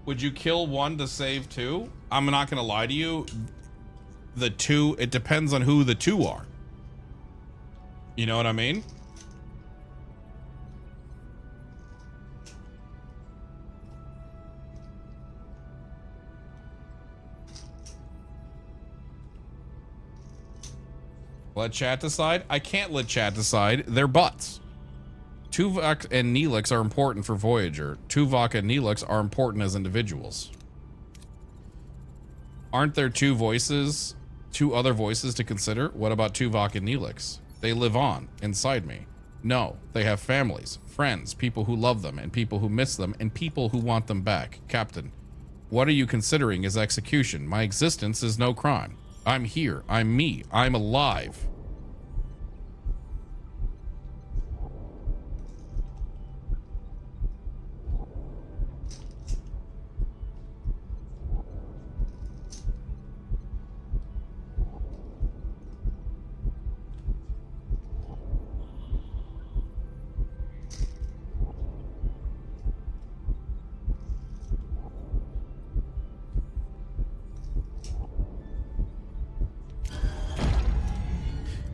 Would you kill one to save two? I'm not gonna lie to you. The two, it depends on who the two are. You know what I mean? Let chat decide? I can't let chat decide. They're butts. Tuvok and Neelix are important for Voyager. Tuvok and Neelix are important as individuals. Aren't there two other voices to consider? What about Tuvok and Neelix? They live on, inside me. No, they have families, friends, people who love them, and people who miss them, and people who want them back. Captain, what are you considering as execution? My existence is no crime. I'm here. I'm me. I'm alive.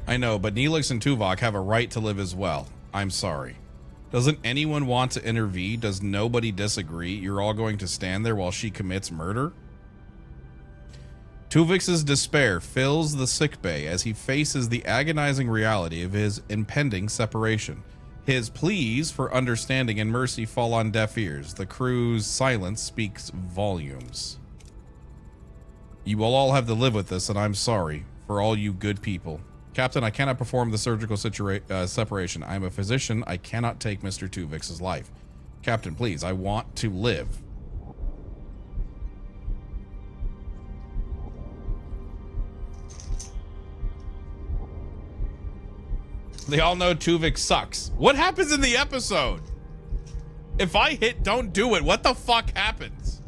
I know, but Neelix and Tuvok have a right to live as well. I'm sorry. Doesn't anyone want to intervene? Does nobody disagree? You're all going to stand there while she commits murder? Tuvix's despair fills the sickbay as he faces the agonizing reality of his impending separation. His pleas for understanding and mercy fall on deaf ears. The crew's silence speaks volumes. You will all have to live with this, and I'm sorry for all you good people. Captain, I cannot perform the surgical separation. I'm a physician. I cannot take Mr. Tuvix's life. Captain, please, I want to live. They all know Tuvix sucks. What happens in the episode? If I hit don't do it, what the fuck happens?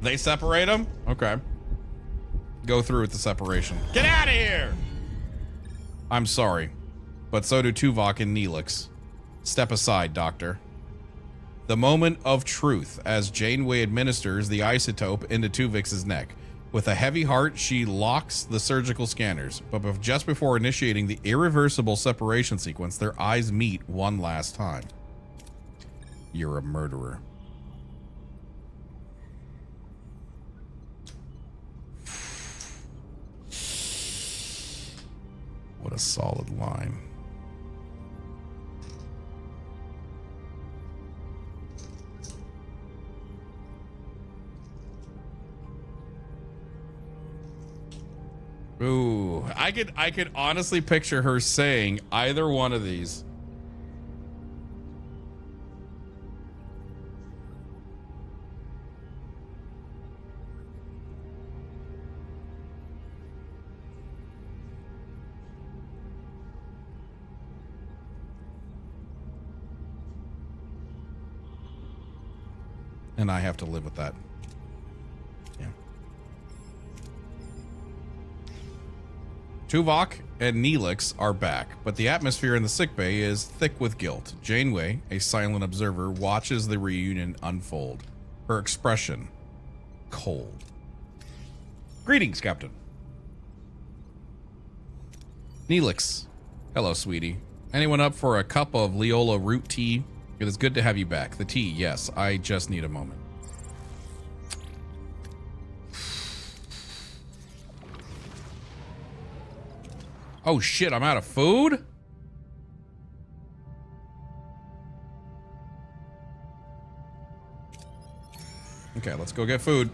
They separate them? Okay. Go through with the separation. Get out of here! I'm sorry, but so do Tuvok and Neelix. Step aside, Doctor. The moment of truth as Janeway administers the isotope into Tuvix's neck. With a heavy heart, she locks the surgical scanners, but just before initiating the irreversible separation sequence, their eyes meet one last time. You're a murderer. What a solid line. Ooh, I could honestly picture her saying either one of these. And I have to live with that. Yeah. Tuvok and Neelix are back, but the atmosphere in the sickbay is thick with guilt. Janeway, a silent observer, watches the reunion unfold. Her expression, cold. Greetings, Captain. Neelix. Hello, sweetie. Anyone up for a cup of Leola root tea? It is good to have you back. The tea, yes. I just need a moment. Oh shit, I'm out of food? Okay, let's go get food.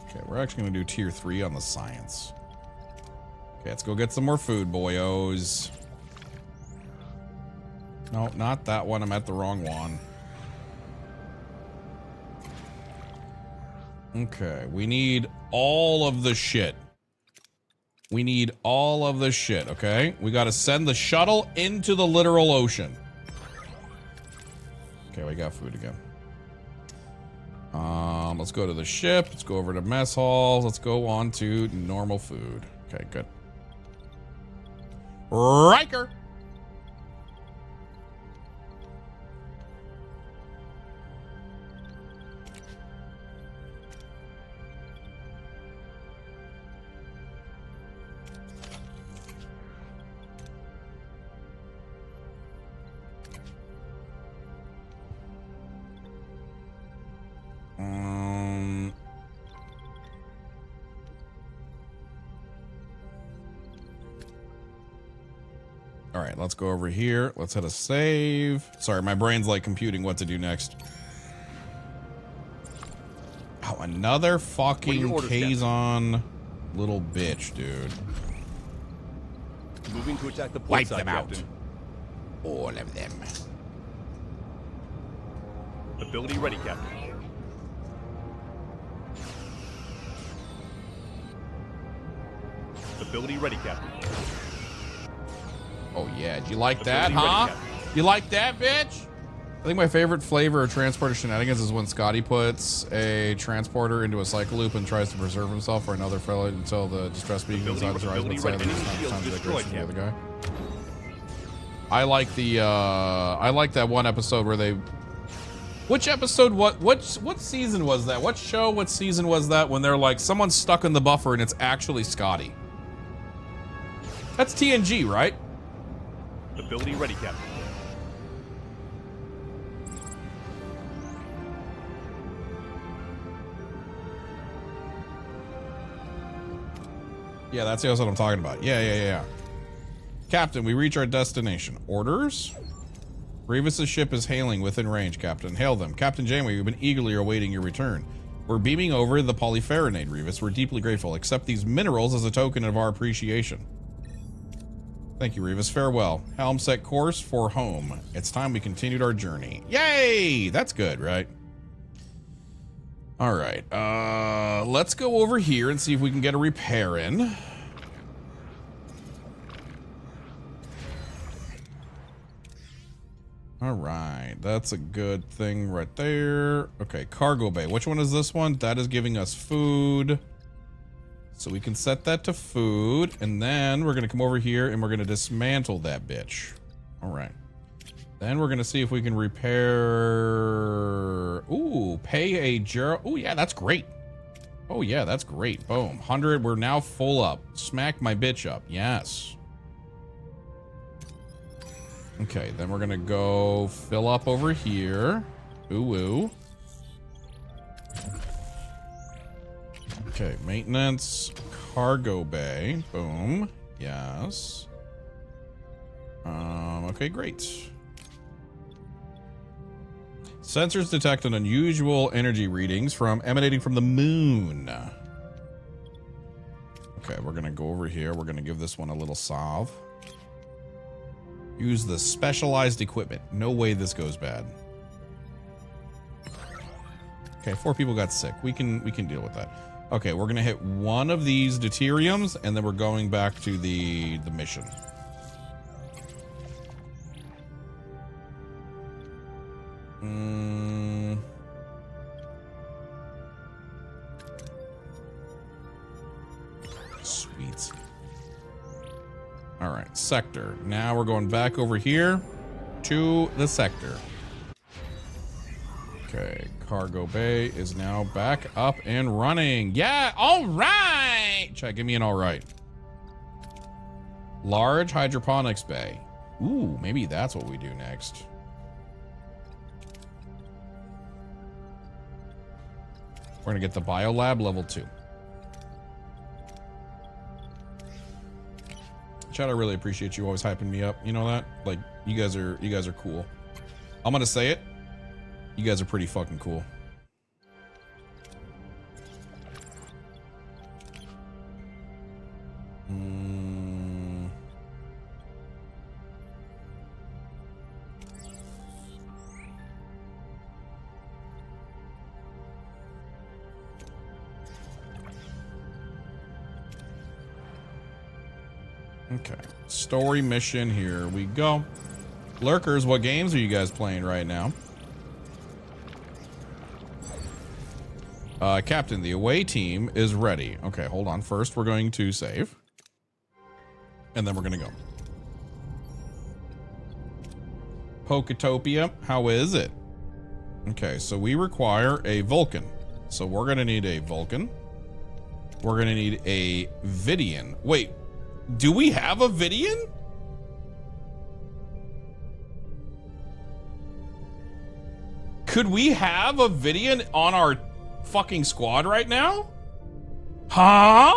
Okay, we're actually gonna do tier 3 on the science. Okay, let's go get some more food, boyos. No, not that one. I'm at the wrong one. Okay, we need all of the shit. We need all of the shit, okay? We gotta send the shuttle into the literal ocean. Okay, we got food again. Let's go to the ship. Let's go over to mess halls. Let's go on to normal food. Okay, good. Riker! All right, let's go over here. Let's hit a save. Sorry, my brain's like computing what to do next. Oh, another fucking Kazon little bitch, dude.
Moving to attack the port
Wipe
side,
them out.
Captain.
All of them.
Ability ready, Captain. Ability ready, Captain.
Oh yeah, did you like that,
Ability
huh?
ready, Captain.
You like that, bitch? I think my favorite flavor of transporter shenanigans is when Scotty puts a transporter into a cycle loop and tries to preserve himself or another fellow until the distress beacon
Ability-
inside his horizon
ability
inside
ready.
of
Enemy shields
the
destroyed,
the other guy. I like the I like that one episode where they which episode what season was that? What show, what season was that when they're like someone's stuck in the buffer and it's actually Scotty? That's TNG, right?
Ability ready, Captain.
Yeah, that's what I'm talking about. Yeah. Captain, we reach our destination. Orders? Grievous' ship is hailing within range, Captain. Hail them. Captain Janeway, we've been eagerly awaiting your return. We're beaming over the polyferronate, Grievous. We're deeply grateful. Accept these minerals as a token of our appreciation. Thank you, Grievous. Farewell. Helm set course for home. It's time we continued our journey. Yay! That's good, right? All right. Let's go over here and see if we can get a repair in. All right, that's a good thing right there. Okay, cargo bay. Which one is this one? That is giving us food. So we can set that to food, and then we're gonna come over here and we're gonna dismantle that bitch. All right. Then we're gonna see if we can repair. Ooh, pay a Gerald. Oh yeah, that's great. Oh yeah, that's great. Boom, 100. We're now full up. Smack my bitch up. Yes. Okay, then we're gonna go fill up over here. Ooh. Okay, maintenance, cargo bay. Boom. Yes. Okay, great. Sensors detect an unusual energy readings emanating from the moon. Okay, we're gonna go over here. We're gonna give this one a little salve. Use the specialized equipment. No way this goes bad. Okay, 4 people got sick. We can deal with that. Okay, we're gonna hit one of these deuteriums, and then we're going back to the mission. Sweet. All right, sector. Now we're going back over here to the sector. Okay, cargo bay is now back up and running. Yeah, all right. Check, give me an all right. Large hydroponics bay. Ooh, maybe that's what we do next. We're gonna get the biolab level 2. Chad, I really appreciate you always hyping me up. You know that? Like, you guys are cool. I'm gonna say it. You guys are pretty fucking cool. Okay, story mission, here we go. Lurkers, what games are you guys playing right now? Captain, the away team is ready. Okay, hold on. First, we're going to save. And then we're going to go. Poketopia, how is it? Okay, so we require a Vulcan. So we're going to need a Vulcan. We're going to need a Vidian. Wait, do we have a Vidian? Could we have a Vidian on our fucking squad right now? Huh?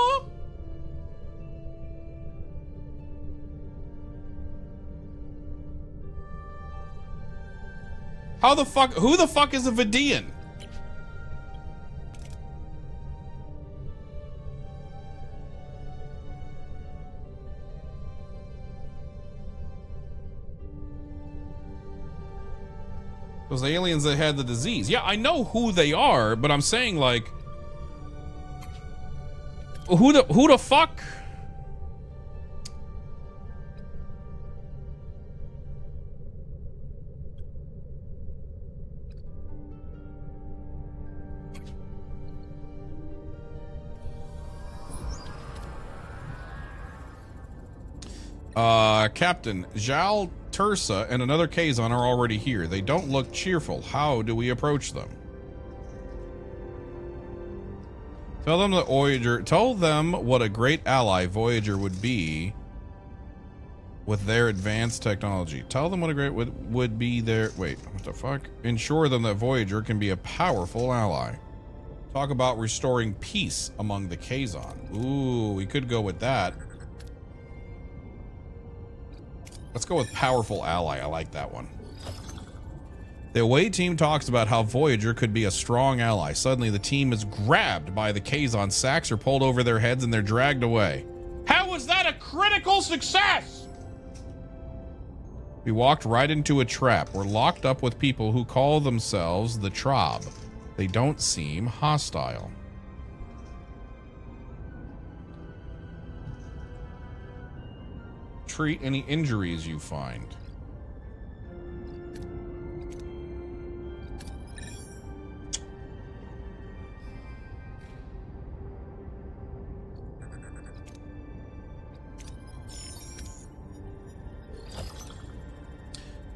How the fuck? Who the fuck is a Vidian? Those aliens that had the disease. Yeah, I know who they are, but I'm saying, like, who the fuck? Captain, Zhao, Tursa, and another Kazon are already here. They don't look cheerful. How do we approach them? Tell them that Voyager, tell them what a great ally Voyager would be with their advanced technology. Tell them what a great would be their, wait, what the fuck? Ensure them that Voyager can be a powerful ally. Talk about restoring peace among the Kazon. Ooh, we could go with that. Let's go with powerful ally. I like that one. The away team talks about how Voyager could be a strong ally. Suddenly, the team is grabbed by the Kazon. Sacks are pulled over their heads and they're dragged away. How was that a critical success? We walked right into a trap. We're locked up with people who call themselves the Trob. They don't seem hostile. Treat any injuries you find.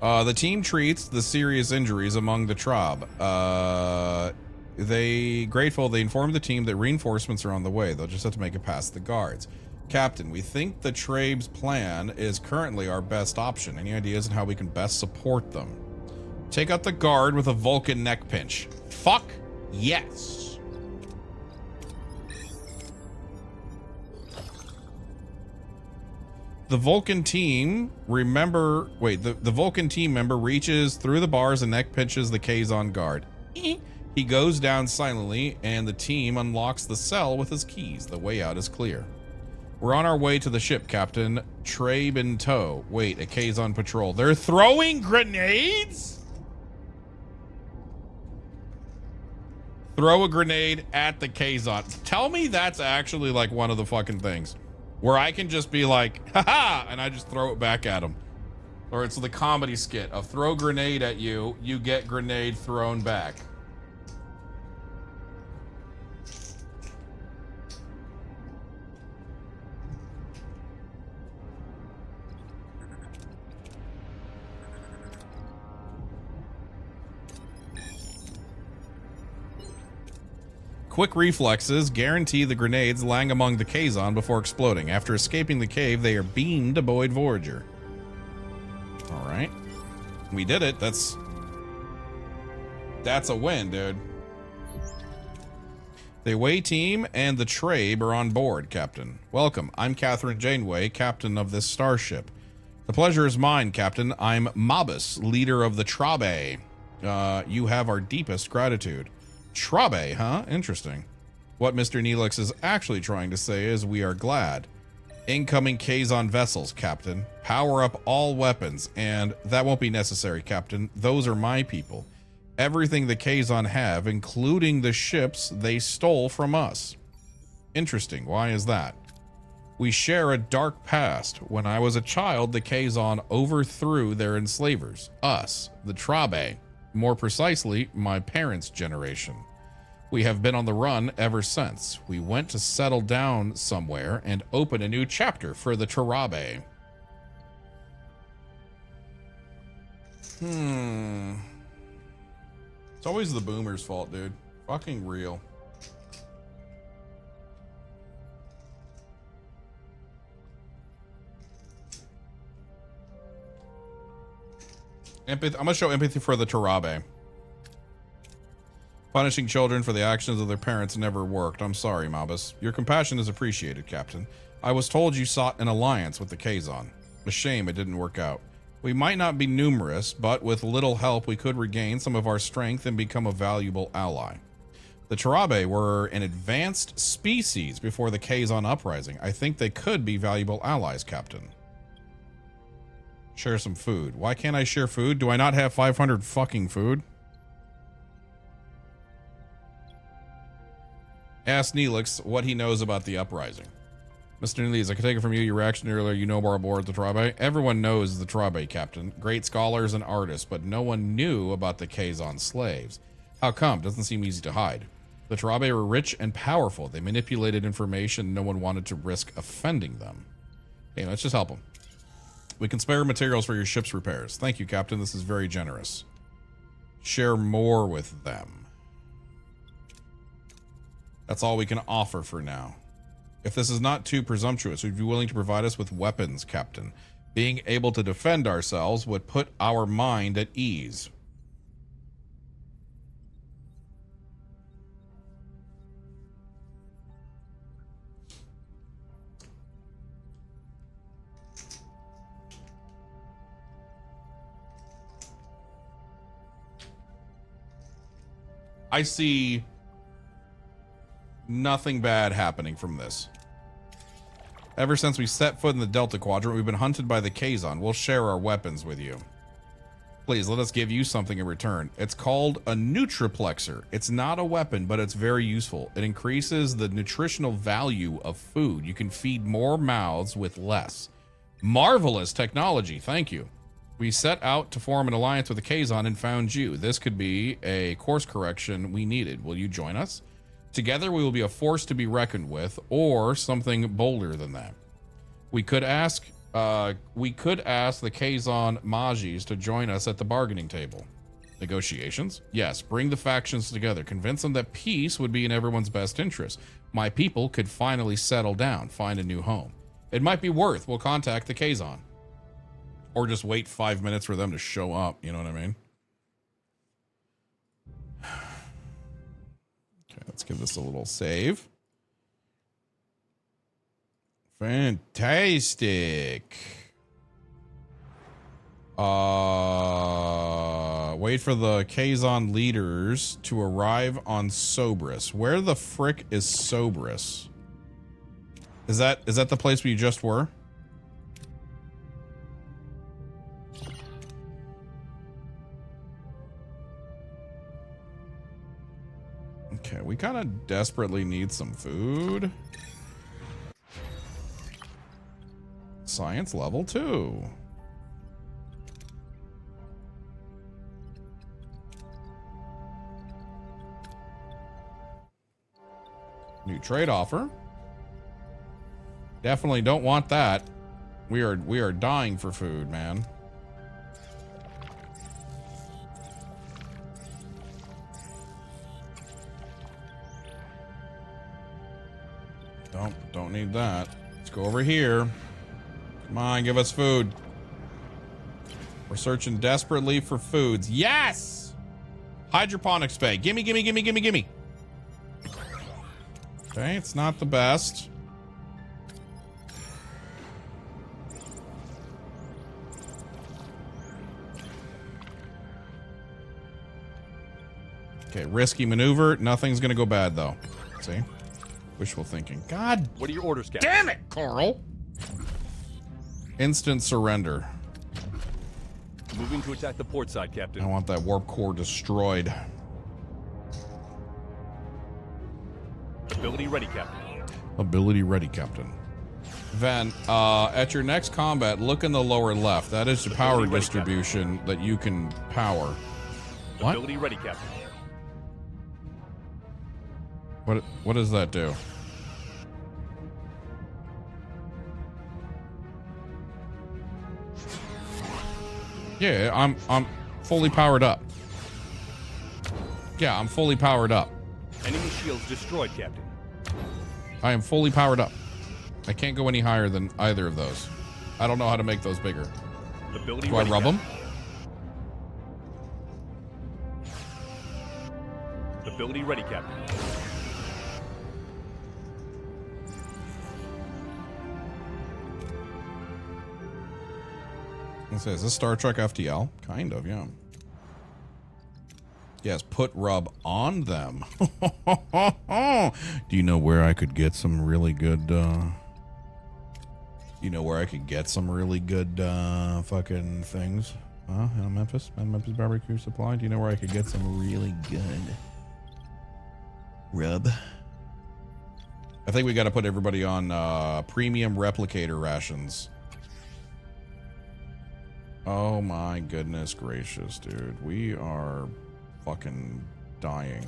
The team treats the serious injuries among the Trob. They inform the team that reinforcements are on the way. They'll just have to make it past the guards. Captain, we think the Trabe's plan is currently our best option. Any ideas on how we can best support them? Take out the guard with a Vulcan neck pinch. Fuck yes. The Vulcan team the Vulcan team member reaches through the bars and neck pinches the Kazon guard. He goes down silently and the team unlocks the cell with his keys. The way out is clear. We're on our way to the ship, Captain. Trabe in tow. Wait, a Kazon patrol. They're throwing grenades? Throw a grenade at the Kazon. Tell me that's actually like one of the fucking things where I can just be like, haha, and I just throw it back at them. Or it's the comedy skit of throw grenade at you, you get grenade thrown back. Quick reflexes guarantee the grenades lying among the Kazon before exploding. After escaping the cave, they are beamed to Boyd Voyager. All right. We did it. That's a win, dude. The away team and the Trabe are on board, Captain. Welcome. I'm Catherine Janeway, captain of this starship. The pleasure is mine, Captain. I'm Mobus, leader of the Trabe. You have our deepest gratitude. Trabe, huh? Interesting. What Mr. Neelix is actually trying to say is we are glad. Incoming Kazon vessels, Captain. Power up all weapons, and that won't be necessary, Captain. Those are my people. Everything the Kazon have, including the ships they stole from us. Interesting. Why is that? We share a dark past. When I was a child, the Kazon overthrew their enslavers. Us, the Trabe. More precisely, my parents' generation. We have been on the run ever since. We went to settle down somewhere and open a new chapter for the Trabe. It's always the boomers' fault, dude. Fucking real. Empathy. I'm gonna show empathy for the Trabe. Punishing children for the actions of their parents never worked. I'm sorry, Mobus. Your compassion is appreciated, Captain. I was told you sought an alliance with the Kazon. A shame it didn't work out. We might not be numerous, but with little help, we could regain some of our strength and become a valuable ally. The Tarabe were an advanced species before the Kazon uprising. I think they could be valuable allies, Captain. Share some food. Why can't I share food? Do I not have 500 fucking food? Ask Neelix what he knows about the uprising. Mr. Neelix, I can take it from you. Your reaction earlier, you know more aboard the Tarabe. Everyone knows the Tarabe, Captain. Great scholars and artists, but no one knew about the Kazon slaves. How come? Doesn't seem easy to hide. The Tarabe were rich and powerful. They manipulated information. No one wanted to risk offending them. Hey, let's just help them. We can spare materials for your ship's repairs. Thank you, Captain. This is very generous. Share more with them. That's all we can offer for now. If this is not too presumptuous, would you be willing to provide us with weapons, Captain? Being able to defend ourselves would put our mind at ease. I see nothing bad happening from this. Ever since we set foot in the Delta Quadrant, we've been hunted by the Kazon. We'll share our weapons with you. Please, let us give you something in return. It's called a Nutriplexer. It's not a weapon, but it's very useful. It increases the nutritional value of food. You can feed more mouths with less. Marvelous technology. Thank you. We set out to form an alliance with the Kazon and found you. This could be a course correction we needed. Will you join us? Together we will be a force to be reckoned with, or something bolder than that. We could ask the Kazon Majis to join us at the bargaining table. Negotiations? Yes, bring the factions together. Convince them that peace would be in everyone's best interest. My people could finally settle down, find a new home. It might be worth. We'll contact the Kazon. Or just wait 5 minutes for them to show up. You know what I mean? Okay, let's give this a little save. Fantastic. Wait for the Kazon leaders to arrive on Sobris. Where the frick is Sobris? Is that the place we just were? Okay, we kind of desperately need some food. Science level 2. New trade offer. Definitely don't want that. We are dying for food, man. Don't need that. Let's go over here. Come on, give us food. We're searching desperately for foods. Yes! Hydroponics bay. Gimme, gimme, gimme, gimme, gimme. Okay, it's not the best. Okay, risky maneuver. Nothing's gonna go bad though. See? Wishful thinking. God.
What are your orders, Captain?
Damn it, Carl. Instant surrender.
Moving to attack the port side, Captain.
I want that warp core destroyed.
Ability ready, Captain.
Ability ready, Captain. Ven, at your next combat, look in the lower left. That is the power distribution that you can power. What?
Ability ready, Captain.
What does that do? Yeah, I'm fully powered up. Yeah, I'm fully powered up.
Enemy shields destroyed, Captain.
I am fully powered up. I can't go any higher than either of those. I don't know how to make those bigger.
Ability
Do I rub them?
Ability ready, Captain.
Is this Star Trek FTL? Kind of, yeah. Yes, put rub on them. Do you know where I could get some really good, you know where I could get some really good, fucking things? In Memphis? Memphis Barbecue Supply? Do you know where I could get some really good rub? I think we got to put everybody on, premium replicator rations. Oh my goodness gracious, dude. We are fucking dying.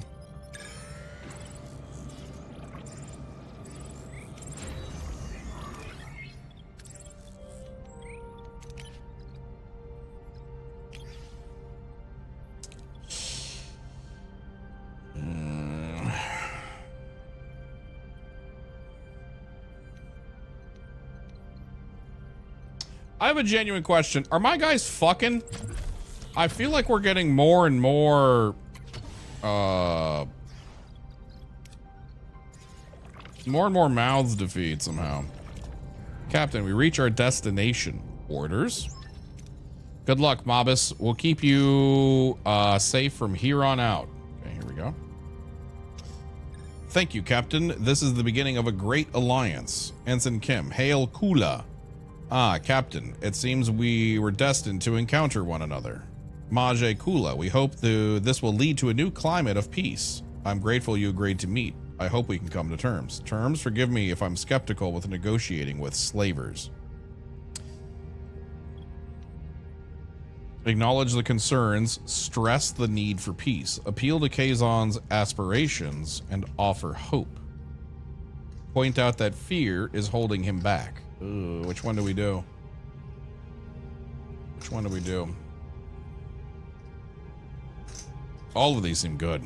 I have a genuine question. Are my guys fucking? I feel like we're getting more and more, more and more mouths to feed somehow. Captain, we reach our destination. Orders. Good luck, Mobus. We'll keep you safe from here on out. Okay, here we go. Thank you, Captain. This is the beginning of a great alliance. Ensign Kim, hail Kula. Ah, Captain, it seems we were destined to encounter one another. Maje Kula, we hope this will lead to a new climate of peace. I'm grateful you agreed to meet. I hope we can come to terms. Terms? Forgive me if I'm skeptical with negotiating with slavers. Acknowledge the concerns, stress the need for peace, appeal to Kazon's aspirations, and offer hope. Point out that fear is holding him back. Ooh, which one do we do? Which one do we do? All of these seem good.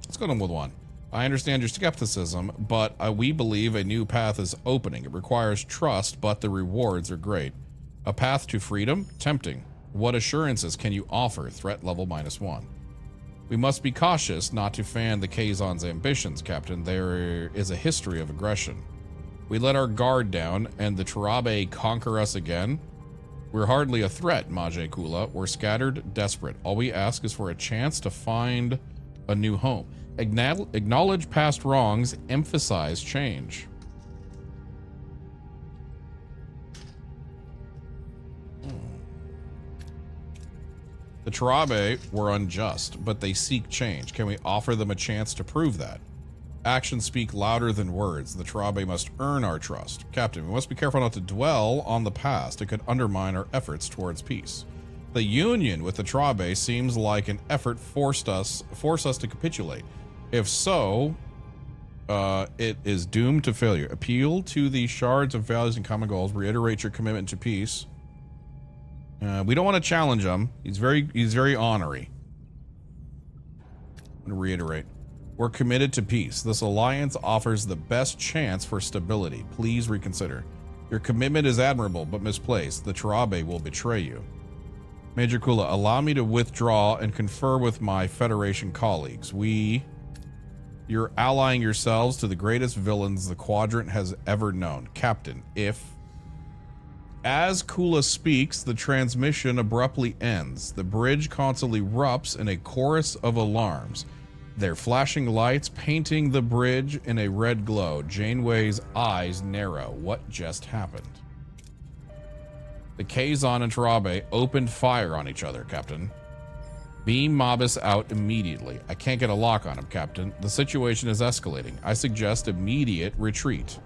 Let's go with one. I understand your skepticism, but we believe a new path is opening. It requires trust, but the rewards are great. A path to freedom? Tempting. What assurances can you offer? Threat level -1. We must be cautious not to fan the Kazon's ambitions, Captain. There is a history of aggression. We let our guard down, and the Tarabe conquer us again? We're hardly a threat, Maje Kula. We're scattered, desperate. All we ask is for a chance to find a new home. Acknowledge past wrongs, emphasize change. The Tarabe were unjust, but they seek change. Can we offer them a chance to prove that? Actions speak louder than words. The Tarabe must earn our trust. Captain, we must be careful not to dwell on the past. It could undermine our efforts towards peace. The union with the Tarabe seems like an effort force us to capitulate. If so, it is doomed to failure. Appeal to the shards of values and common goals. Reiterate your commitment to peace. We don't want to challenge him. He's very ornery. I'm going to reiterate. We're committed to peace. This alliance offers the best chance for stability. Please reconsider. Your commitment is admirable, but misplaced. The Tarabe will betray you. Major Kula, allow me to withdraw and confer with my Federation colleagues. You're allying yourselves to the greatest villains the Quadrant has ever known. Captain, As Kula speaks, the transmission abruptly ends. The bridge console erupts in a chorus of alarms. Their flashing lights painting the bridge in a red glow. Janeway's eyes narrow. What just happened? The Kazon and Tarabe opened fire on each other, Captain. Beam Mobus out immediately. I can't get a lock on him, Captain. The situation is escalating. I suggest immediate retreat.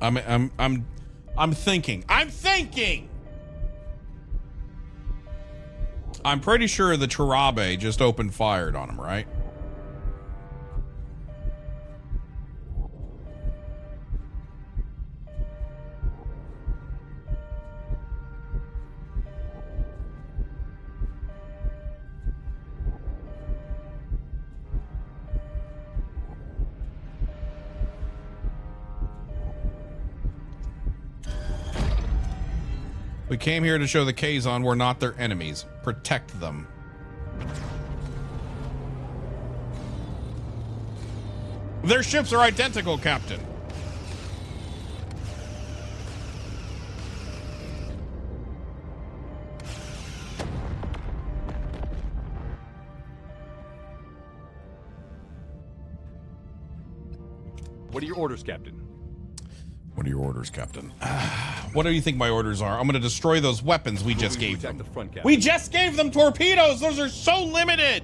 I'm thinking. I'm thinking. I'm pretty sure the Tarabe just opened fired on him, right? We came here to show the Kazon we're not their enemies. Protect them. Their ships are identical, Captain.
What are your orders, Captain?
What are your orders, Captain? What do you think my orders are? I'm going to destroy those weapons we just gave them.
The front, Captain.
We just gave them torpedoes. Those are so limited.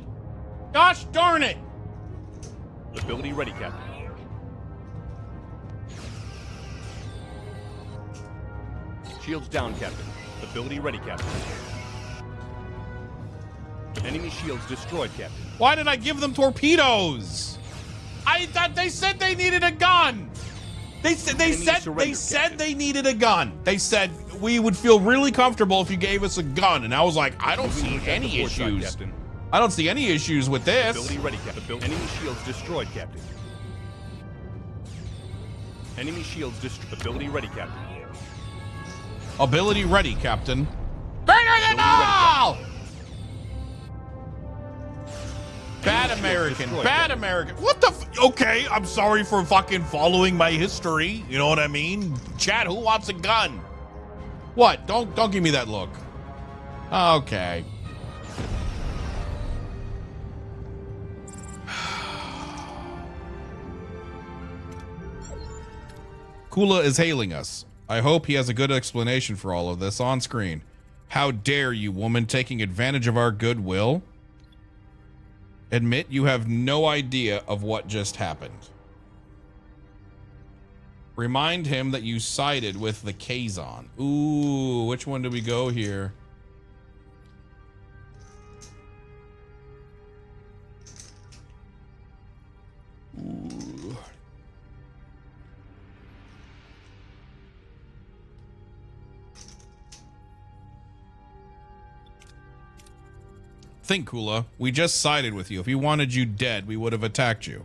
Gosh darn it.
Ability ready, Captain. Shields down, Captain. Ability ready, Captain. Enemy shields destroyed, Captain.
Why did I give them torpedoes? I thought they said they needed a gun. They said they needed a gun. They said we would feel really comfortable if you gave us a gun, and I was like, I don't see any issues. I don't see any issues with this.
Ability ready, Captain. Enemy shields destroyed, Captain. Enemy shields destroyed. Ability ready, Captain.
Ability ready, Captain. Better than all! Bad American, bad American. What the okay, I'm sorry for fucking following my history. You know what I mean? Chat, who wants a gun? What? Don't give me that look. Okay. Kula is hailing us. I hope he has a good explanation for all of this on screen. How dare you, woman, taking advantage of our goodwill? Admit you have no idea of what just happened. Remind him that you sided with the Kazon. Ooh, which one do we go here? Ooh. Think, Kula. We just sided with you. If we wanted you dead, we would have attacked you.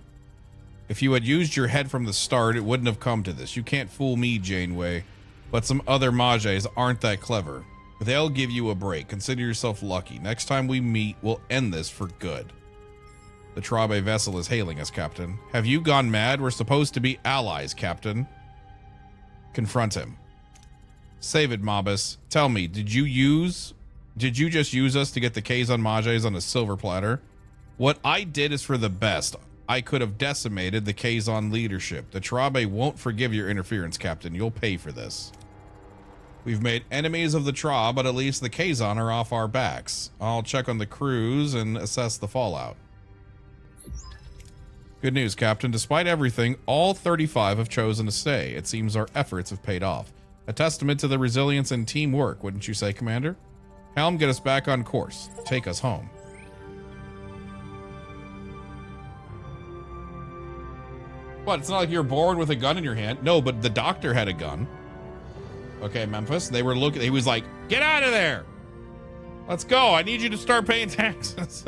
If you had used your head from the start, it wouldn't have come to this. You can't fool me, Janeway. But some other Mages aren't that clever. They'll give you a break. Consider yourself lucky. Next time we meet, we'll end this for good. The Trabe vessel is hailing us, Captain. Have you gone mad? We're supposed to be allies, Captain. Confront him. Save it, Mobus. Tell me, did you just use us to get the Kazon Mages on a silver platter? What I did is for the best. I could have decimated the Kazon leadership. The Trabe won't forgive your interference, Captain. You'll pay for this. We've made enemies of the Tra, but at least the Kazon are off our backs. I'll check on the crews and assess the fallout. Good news, Captain. Despite everything, all 35 have chosen to stay. It seems our efforts have paid off. A testament to the resilience and teamwork, wouldn't you say, Commander? Helm, get us back on course. Take us home. What, it's not like you're born with a gun in your hand. No, but the doctor had a gun. Okay, Memphis, they were looking, he was like, get out of there. Let's go. I need you to start paying taxes.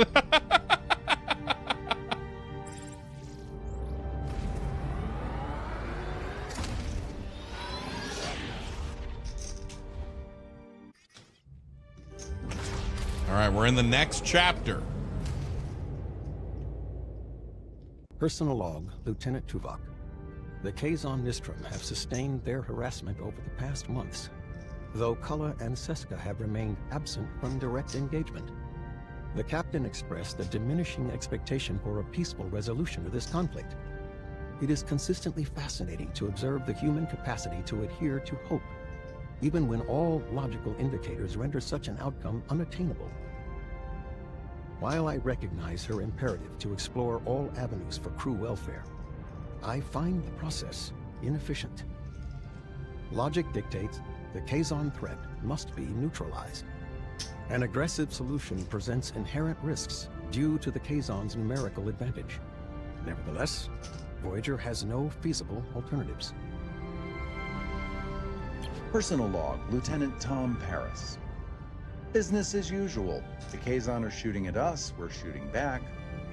All right, we're in the next chapter.
Personal log, Lieutenant Tuvok. The Kazon Nistrum have sustained their harassment over the past months, though Kulla and Seska have remained absent from direct engagement. The captain expressed a diminishing expectation for a peaceful resolution of this conflict. It is consistently fascinating to observe the human capacity to adhere to hope, even when all logical indicators render such an outcome unattainable. While I recognize her imperative to explore all avenues for crew welfare, I find the process inefficient. Logic dictates the Kazon threat must be neutralized. An aggressive solution presents inherent risks due to the Kazon's numerical advantage. Nevertheless, Voyager has no feasible alternatives.
Personal log, Lieutenant Tom Paris. Business as usual. The Kazon are shooting at us, we're shooting back.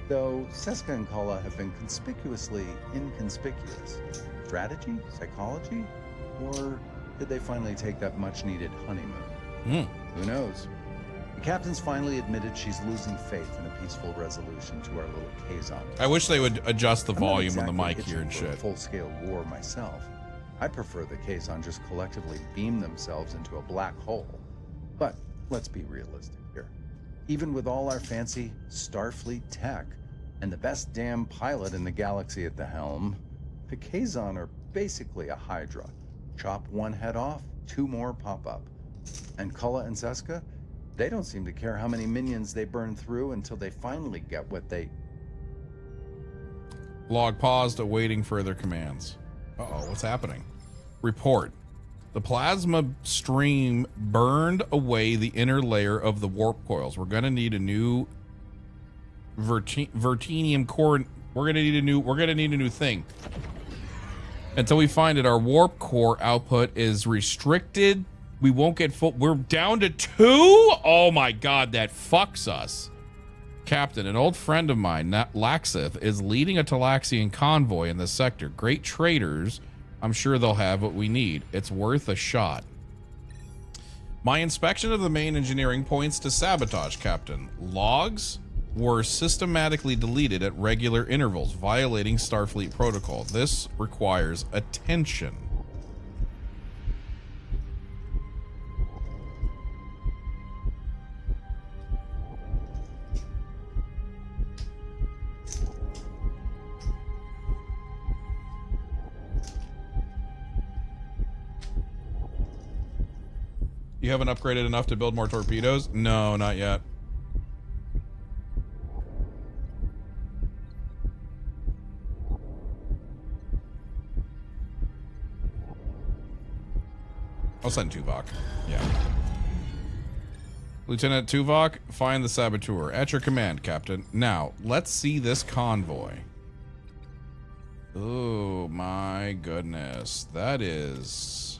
Though Seska and Kala have been conspicuously inconspicuous. Strategy? Psychology? Or did they finally take that much-needed honeymoon? Who knows? The captain's finally admitted she's losing faith in a peaceful resolution to our little Kazon.
I wish they would adjust the
I'm not
volume on the
exactly
mic here and
itching for a
shit.
full-scale war myself. I prefer the Kazon just collectively beam themselves into a black hole. But let's be realistic here. Even with all our fancy Starfleet tech and the best damn pilot in the galaxy at the helm, the Kazon are basically a Hydra. Chop one head off, two more pop up. And Kala and Seska, they don't seem to care how many minions they burn through until they finally get what they...
Log paused, awaiting further commands. Uh-oh, what's happening? Report. The plasma stream burned away the inner layer of the warp coils. We're gonna need a new Vertinium core. We're gonna need a new thing. Until we find it, our warp core output is restricted. We won't get full. We're down to 2? Oh my god, that fucks us. Captain, an old friend of mine, Laxith, is leading a Talaxian convoy in this sector. Great traders. I'm sure they'll have what we need. It's worth a shot. My inspection of the main engineering points to sabotage, Captain. Logs were systematically deleted at regular intervals, violating Starfleet protocol. This requires attention. You haven't upgraded enough to build more torpedoes? No, not yet. I'll send Tuvok. Yeah. Lieutenant Tuvok, find the saboteur. At your command, Captain. Now, let's see this convoy. Oh my goodness. That is...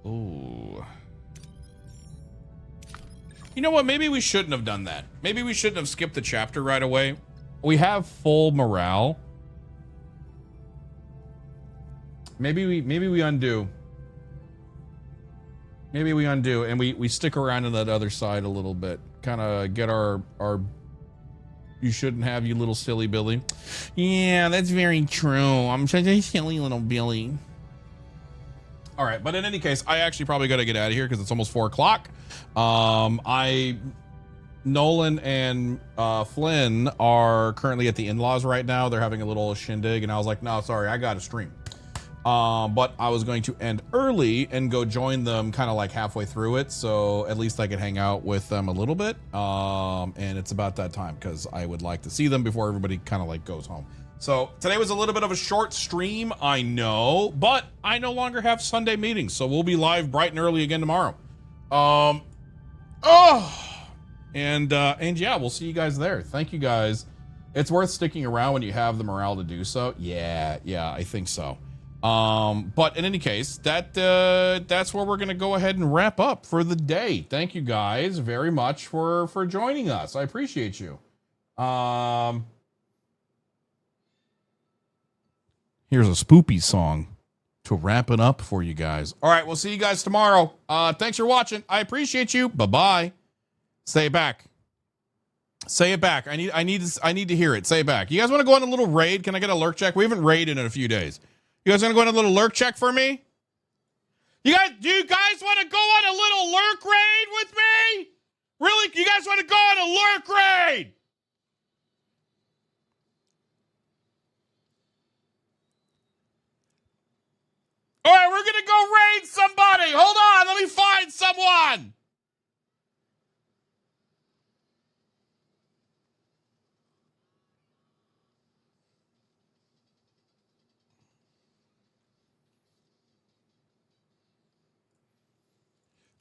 Ooh. You know what? Maybe we shouldn't have done that. Maybe we shouldn't have skipped the chapter right away. We have full morale. Maybe we undo. Maybe we undo and we stick around on that other side a little bit. Kind of get our you shouldn't have, you little silly Billy. Yeah, that's very true. I'm such a silly little Billy. All right, but in any case, I actually probably got to get out of here because it's almost 4 o'clock. Nolan and Flynn are currently at the in-laws right now. They're having a little shindig, and I was like, no, sorry, I got to stream. But I was going to end early and go join them kind of like halfway through it, so at least I could hang out with them a little bit. And it's about that time because I would like to see them before everybody kind of like goes home. So today was a little bit of a short stream, I know, but I no longer have Sunday meetings, so we'll be live bright and early again tomorrow. And yeah, we'll see you guys there. Thank you guys. It's worth sticking around when you have the morale to do so. Yeah, I think so. But in any case, that's where we're gonna go ahead and wrap up for the day. Thank you guys very much for joining us. I appreciate you. Here's a spoopy song to wrap it up for you guys. All right, we'll see you guys tomorrow. Thanks for watching. I appreciate you. Bye-bye. Say it back. Say it back. I need to hear it. Say it back. You guys want to go on a little raid? Can I get a lurk check? We haven't raided in a few days. You guys want to go on a little lurk check for me? Do you guys want to go on a little lurk raid with me? Really? You guys want to go on a lurk raid? All right, we're going to go raid somebody. Hold on. Let me find someone.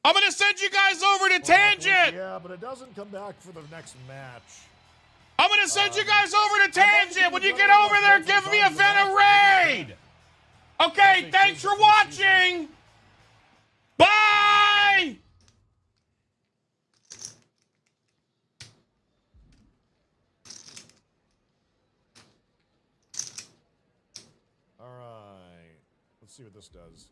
I'm gonna send you guys over to Tangent.
Yeah, but it doesn't come back for the next match.
I'm gonna send you guys over to Tangent. When you get over there, give me a Venom raid. Okay, thanks for watching. Bye.
All right. Let's see what this does.